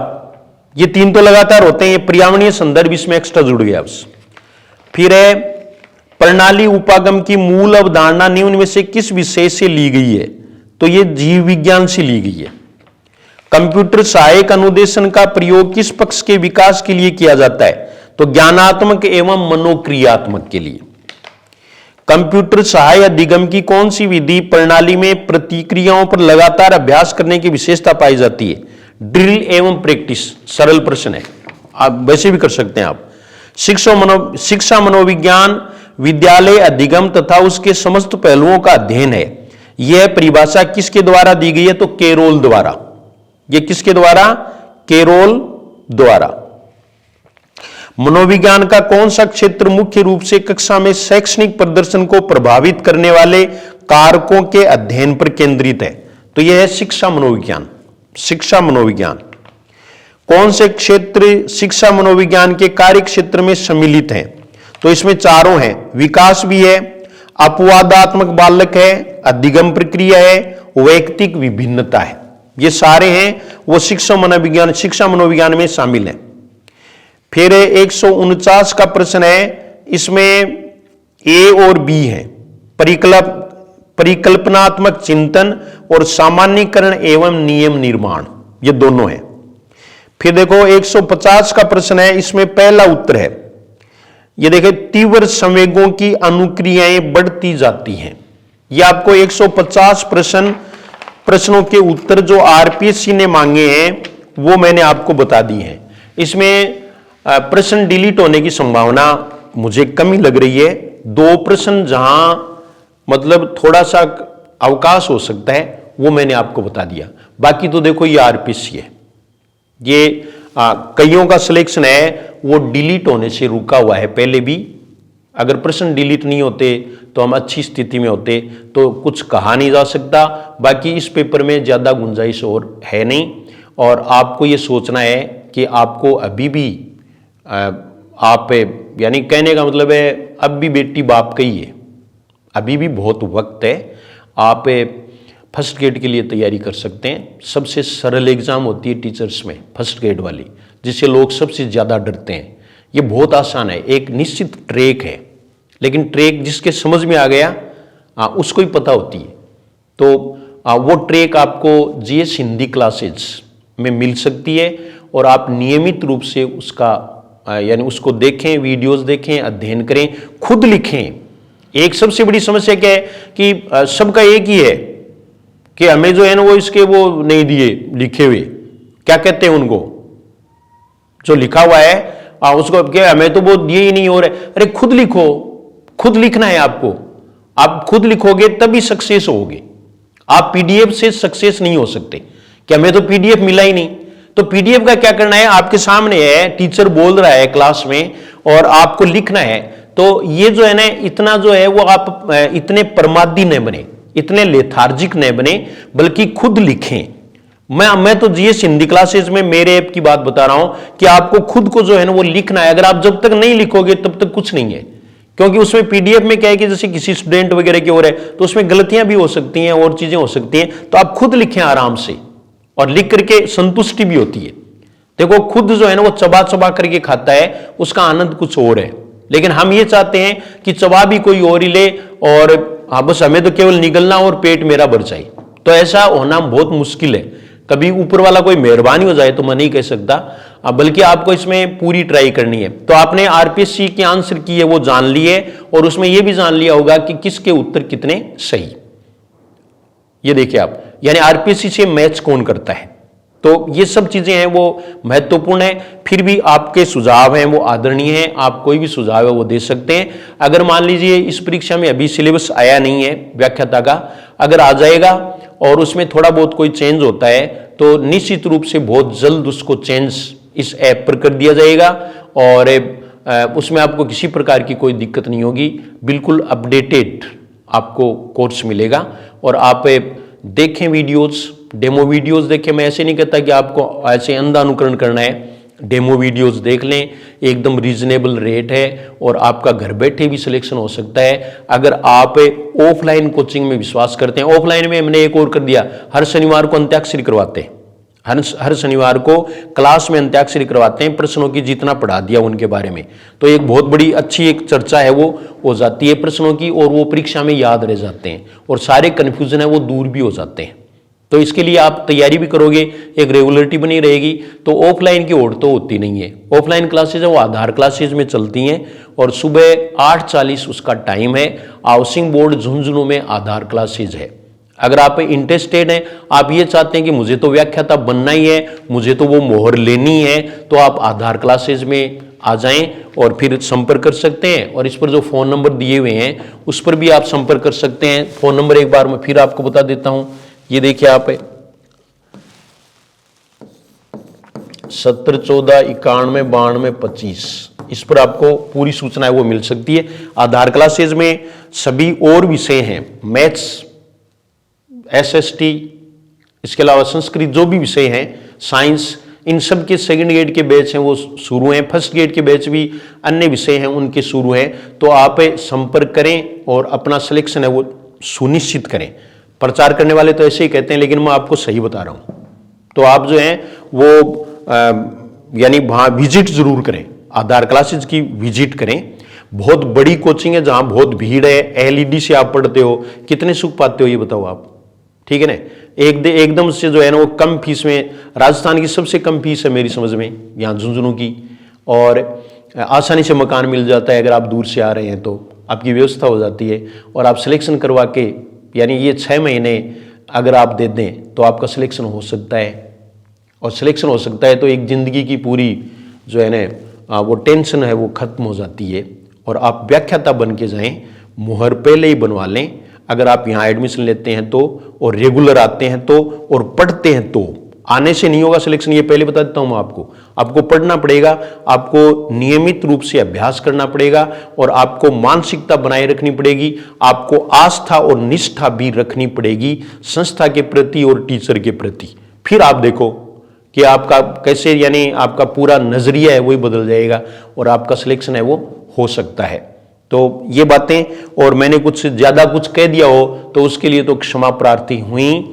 ये 3 तो लगातार होते हैं। ये पर्यावरणीय संदर्भ इसमें एक्स्ट्रा जुड़ गया बस। फिर है प्रणाली उपागम की मूल अवधारणा निम्न में से किस विषय से ली गई है? तो ये जीव विज्ञान से ली गई है। कंप्यूटर सहायक अनुदेशन का प्रयोग किस पक्ष के विकास के लिए किया जाता है? तो ज्ञानात्मक एवं मनोक्रियात्मक के लिए। कंप्यूटर सहायक अधिगम की कौन सी विधि प्रणाली में प्रतिक्रियाओं पर लगातार अभ्यास करने की विशेषता पाई जाती है? ड्रिल एवं प्रैक्टिस। सरल प्रश्न है, आप वैसे भी कर सकते हैं आप। शिक्षा मनोविज्ञान विद्यालय अधिगम तथा उसके समस्त पहलुओं का अध्ययन है। यह परिभाषा किसके द्वारा दी गई है? तो केरोल द्वारा। यह किसके द्वारा? केरोल द्वारा। मनोविज्ञान का कौन सा क्षेत्र मुख्य रूप से कक्षा में शैक्षणिक प्रदर्शन को प्रभावित करने वाले कारकों के अध्ययन पर केंद्रित है? तो यह है शिक्षा मनोविज्ञान। शिक्षा मनोविज्ञान। कौन से क्षेत्र शिक्षा मनोविज्ञान के कार्य क्षेत्र में सम्मिलित हैं? तो इसमें 4 हैं। विकास भी है, अपवादात्मक बालक है, अधिगम प्रक्रिया है, वैयक्तिक विभिन्नता है। ये सारे हैं वो शिक्षा मनोविज्ञान में शामिल हैं। फिर 149 का प्रश्न है, इसमें ए और बी है, परिकल्पनात्मक चिंतन और सामान्यीकरण एवं नियम निर्माण, ये दोनों हैं। फिर देखो 150 का प्रश्न है, इसमें पहला उत्तर है, ये देखें, तीव्र संवेगों की अनुक्रियाएं बढ़ती जाती हैं। ये आपको 150 प्रश्नों के उत्तर जो आरपीएससी ने मांगे हैं वो मैंने आपको बता दी हैं। इसमें प्रश्न डिलीट होने की संभावना मुझे कम ही लग रही है। 2 प्रश्न जहां मतलब थोड़ा सा अवकाश हो सकता है वो मैंने आपको बता दिया। बाकी तो देखो ये आरपीएससी है, ये कईयों का सिलेक्शन है वो डिलीट होने से रुका हुआ है। पहले भी अगर प्रश्न डिलीट नहीं होते तो हम अच्छी स्थिति में होते, तो कुछ कहा नहीं जा सकता। बाकी इस पेपर में ज़्यादा गुंजाइश और है नहीं, और आपको ये सोचना है कि आपको अभी भी आप, यानी कहने का मतलब है अब भी बेटी बाप का ही है, अभी भी बहुत वक्त है। आप फर्स्ट ग्रेड के लिए तैयारी कर सकते हैं। सबसे सरल एग्जाम होती है टीचर्स में फर्स्ट ग्रेड वाली, जिससे लोग सबसे ज़्यादा डरते हैं। ये बहुत आसान है, एक निश्चित ट्रैक है, लेकिन ट्रैक जिसके समझ में आ गया उसको ही पता होती है। तो वो ट्रैक आपको जीएस हिंदी क्लासेज में मिल सकती है, और आप नियमित रूप से उसका यानी उसको देखें, वीडियोस देखें, अध्ययन करें, खुद लिखें। एक सबसे बड़ी समस्या क्या है कि सबका एक ही है कि हमें जो है ना वो इसके वो नहीं दिए लिखे हुए, क्या कहते हैं उनको, जो लिखा हुआ है उसको क्या हमें तो वो दिए ही नहीं हो रहे। अरे खुद लिखो, खुद लिखना है आपको। आप खुद लिखोगे तभी सक्सेस होगे। आप पीडीएफ से सक्सेस नहीं हो सकते कि हमें तो पीडीएफ मिला ही नहीं। तो पीडीएफ का क्या करना है, आपके सामने है, टीचर बोल रहा है क्लास में और आपको लिखना है। तो ये जो है ना, इतना जो है वो आप इतने प्रमादी न बने, इतने लेथार्जिक न बने, बल्कि खुद लिखें। मैं तो जीएस हिंदी क्लासेस में मेरे ऐप की बात बता रहा हूं कि आपको खुद को जो है ना वो लिखना है। अगर आप जब तक नहीं लिखोगे तब तक कुछ नहीं है, क्योंकि उसमें पीडीएफ में क्या है कि जैसे किसी स्टूडेंट वगैरह की ओर है तो उसमें गलतियां भी हो सकती हैं और चीजें हो सकती हैं, तो आप खुद लिखें आराम से, और लिख करके संतुष्टि भी होती है। देखो खुद जो है ना वो चबा चबा करके खाता है, उसका आनंद कुछ और है, लेकिन हम ये चाहते हैं कि चबा भी कोई और ही ले और बस हमें तो केवल निगलना और पेट मेरा भर जाए। तो ऐसा होना बहुत मुश्किल है। कभी ऊपर वाला कोई मेहरबानी हो जाए तो मैं नहीं कह सकता, बल्कि आपको इसमें पूरी ट्राई करनी है। तो आपने आरपीएससी के आंसर की है वो जान लिए, और उसमें यह भी जान लिया होगा कि किसके उत्तर कितने सही। ये देखिए आप, यानी आरपीएससी से मैच कौन करता है। तो ये सब चीजें हैं वो महत्वपूर्ण है। फिर भी आपके सुझाव हैं वो आदरणीय हैं, आप कोई भी सुझाव है वो दे सकते हैं। अगर मान लीजिए इस परीक्षा में अभी सिलेबस आया नहीं है व्याख्याता का, अगर आ जाएगा और उसमें थोड़ा बहुत कोई चेंज होता है तो निश्चित रूप से बहुत जल्द उसको चेंज इस ऐप पर कर दिया जाएगा, और उसमें आपको किसी प्रकार की कोई दिक्कत नहीं होगी। बिल्कुल अपडेटेड आपको कोर्स मिलेगा, और आप देखें वीडियोस, डेमो वीडियोस देखें। मैं ऐसे नहीं कहता कि आपको ऐसे अंधा अनुकरण करना है, डेमो वीडियोस देख लें, एकदम रीजनेबल रेट है और आपका घर बैठे भी सिलेक्शन हो सकता है। अगर आप ऑफलाइन कोचिंग में विश्वास करते हैं, ऑफलाइन में हमने एक और कर दिया, हर शनिवार को अंत्याक्षरी करवाते हैं, हर शनिवार को क्लास में अंत्याक्षरी करवाते हैं, प्रश्नों की जितना पढ़ा दिया उनके बारे में, तो एक बहुत बड़ी अच्छी एक चर्चा है वो हो जाती है प्रश्नों की, और वो परीक्षा में याद रह जाते हैं, और सारे कन्फ्यूजन है वो दूर भी हो जाते हैं। तो इसके लिए आप तैयारी भी करोगे, एक रेगुलरिटी बनी रहेगी। तो ऑफलाइन की ओर तो होती नहीं है, ऑफलाइन क्लासेज है वो आधार क्लासेज में चलती हैं, और सुबह 8:40 उसका टाइम है। हाउसिंग बोर्ड झुंझुनू में आधार क्लासेज है। अगर आप इंटरेस्टेड हैं, आप ये चाहते हैं कि मुझे तो व्याख्याता बनना ही है, मुझे तो वो मोहर लेनी है, तो आप आधार क्लासेज में आ जाएं और फिर संपर्क कर सकते हैं। और इस पर जो फ़ोन नंबर दिए हुए हैं उस पर भी आप संपर्क कर सकते हैं। फ़ोन नंबर एक बार मैं फिर आपको बता देता हूं, ये देखिए आप 7014919225, इस पर आपको पूरी सूचनाएं वो मिल सकती है। आधार क्लासेज में सभी और विषय हैं, मैथ्स, एसएसटी, इसके अलावा संस्कृत, जो भी विषय हैं, साइंस, इन सब के सेकंड ग्रेड के बैच हैं वो शुरू हैं, फर्स्ट ग्रेड के बैच भी अन्य विषय हैं उनके शुरू हैं। तो आप संपर्क करें और अपना सिलेक्शन है वो सुनिश्चित करें। प्रचार करने वाले तो ऐसे ही कहते हैं, लेकिन मैं आपको सही बता रहा हूं। तो आप जो हैं वो यानी वहां विजिट जरूर करें, आधार क्लासेज की विजिट करें। बहुत बड़ी कोचिंग है जहां बहुत भीड़ है, एलईडी से आप पढ़ते हो, कितने सुख पाते हो ये बताओ आप, ठीक है ना। एकदम से जो है ना वो कम फीस में, राजस्थान की सबसे कम फीस है मेरी समझ में यहाँ झुंझुनू की, और आसानी से मकान मिल जाता है। अगर आप दूर से आ रहे हैं तो आपकी व्यवस्था हो जाती है, और आप सिलेक्शन करवा के, यानी ये 6 महीने अगर आप दे दें तो आपका सिलेक्शन हो सकता है। और सिलेक्शन हो सकता है तो एक ज़िंदगी की पूरी जो है ना वो टेंशन है वो खत्म हो जाती है, और आप व्याख्याता बन के जाएं, मुहर पहले ही बनवा लें। अगर आप यहाँ एडमिशन लेते हैं तो, और रेगुलर आते हैं तो, और पढ़ते हैं तो, आने से नहीं होगा सिलेक्शन, ये पहले बता देता हूँ मैं आपको पढ़ना पड़ेगा, आपको नियमित रूप से अभ्यास करना पड़ेगा, और आपको मानसिकता बनाए रखनी पड़ेगी, आपको आस्था और निष्ठा भी रखनी पड़ेगी संस्था के प्रति और टीचर के प्रति। फिर आप देखो कि आपका कैसे, यानी आपका पूरा नजरिया है वही बदल जाएगा, और आपका सिलेक्शन है वो हो सकता है। तो ये बातें, और मैंने कुछ ज्यादा कुछ कह दिया हो तो उसके लिए तो क्षमा प्रार्थी हुई,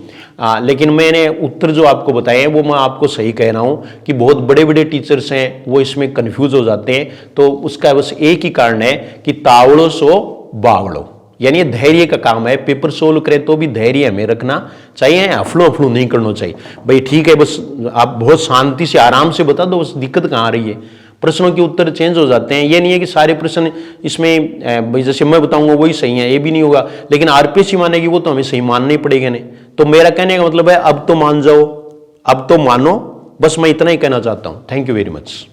लेकिन मैंने उत्तर जो आपको बताए हैं वो मैं आपको सही कह रहा हूं कि बहुत बड़े बड़े टीचर्स हैं वो इसमें कंफ्यूज हो जाते हैं। तो उसका बस एक ही कारण है कि तावड़ो सो बावड़ो, यानी धैर्य का काम है। पेपर सोल्व करें तो भी धैर्य हमें रखना चाहिए, अफड़ो अफड़ू नहीं करना चाहिए। भाई ठीक है, बस आप बहुत शांति से आराम से बता दो, बस दिक्कत कहाँ आ रही है। प्रश्नों के उत्तर चेंज हो जाते हैं, ये नहीं है कि सारे प्रश्न इसमें भाई जैसे मैं बताऊंगा वही सही है, ये भी नहीं होगा। लेकिन आरपीएससी मानेगी वो तो हमें सही मानना ही पड़ेगा नहीं। तो मेरा कहने का मतलब है अब तो मान जाओ, अब तो मानो, बस मैं इतना ही कहना चाहता हूं। Thank you very much.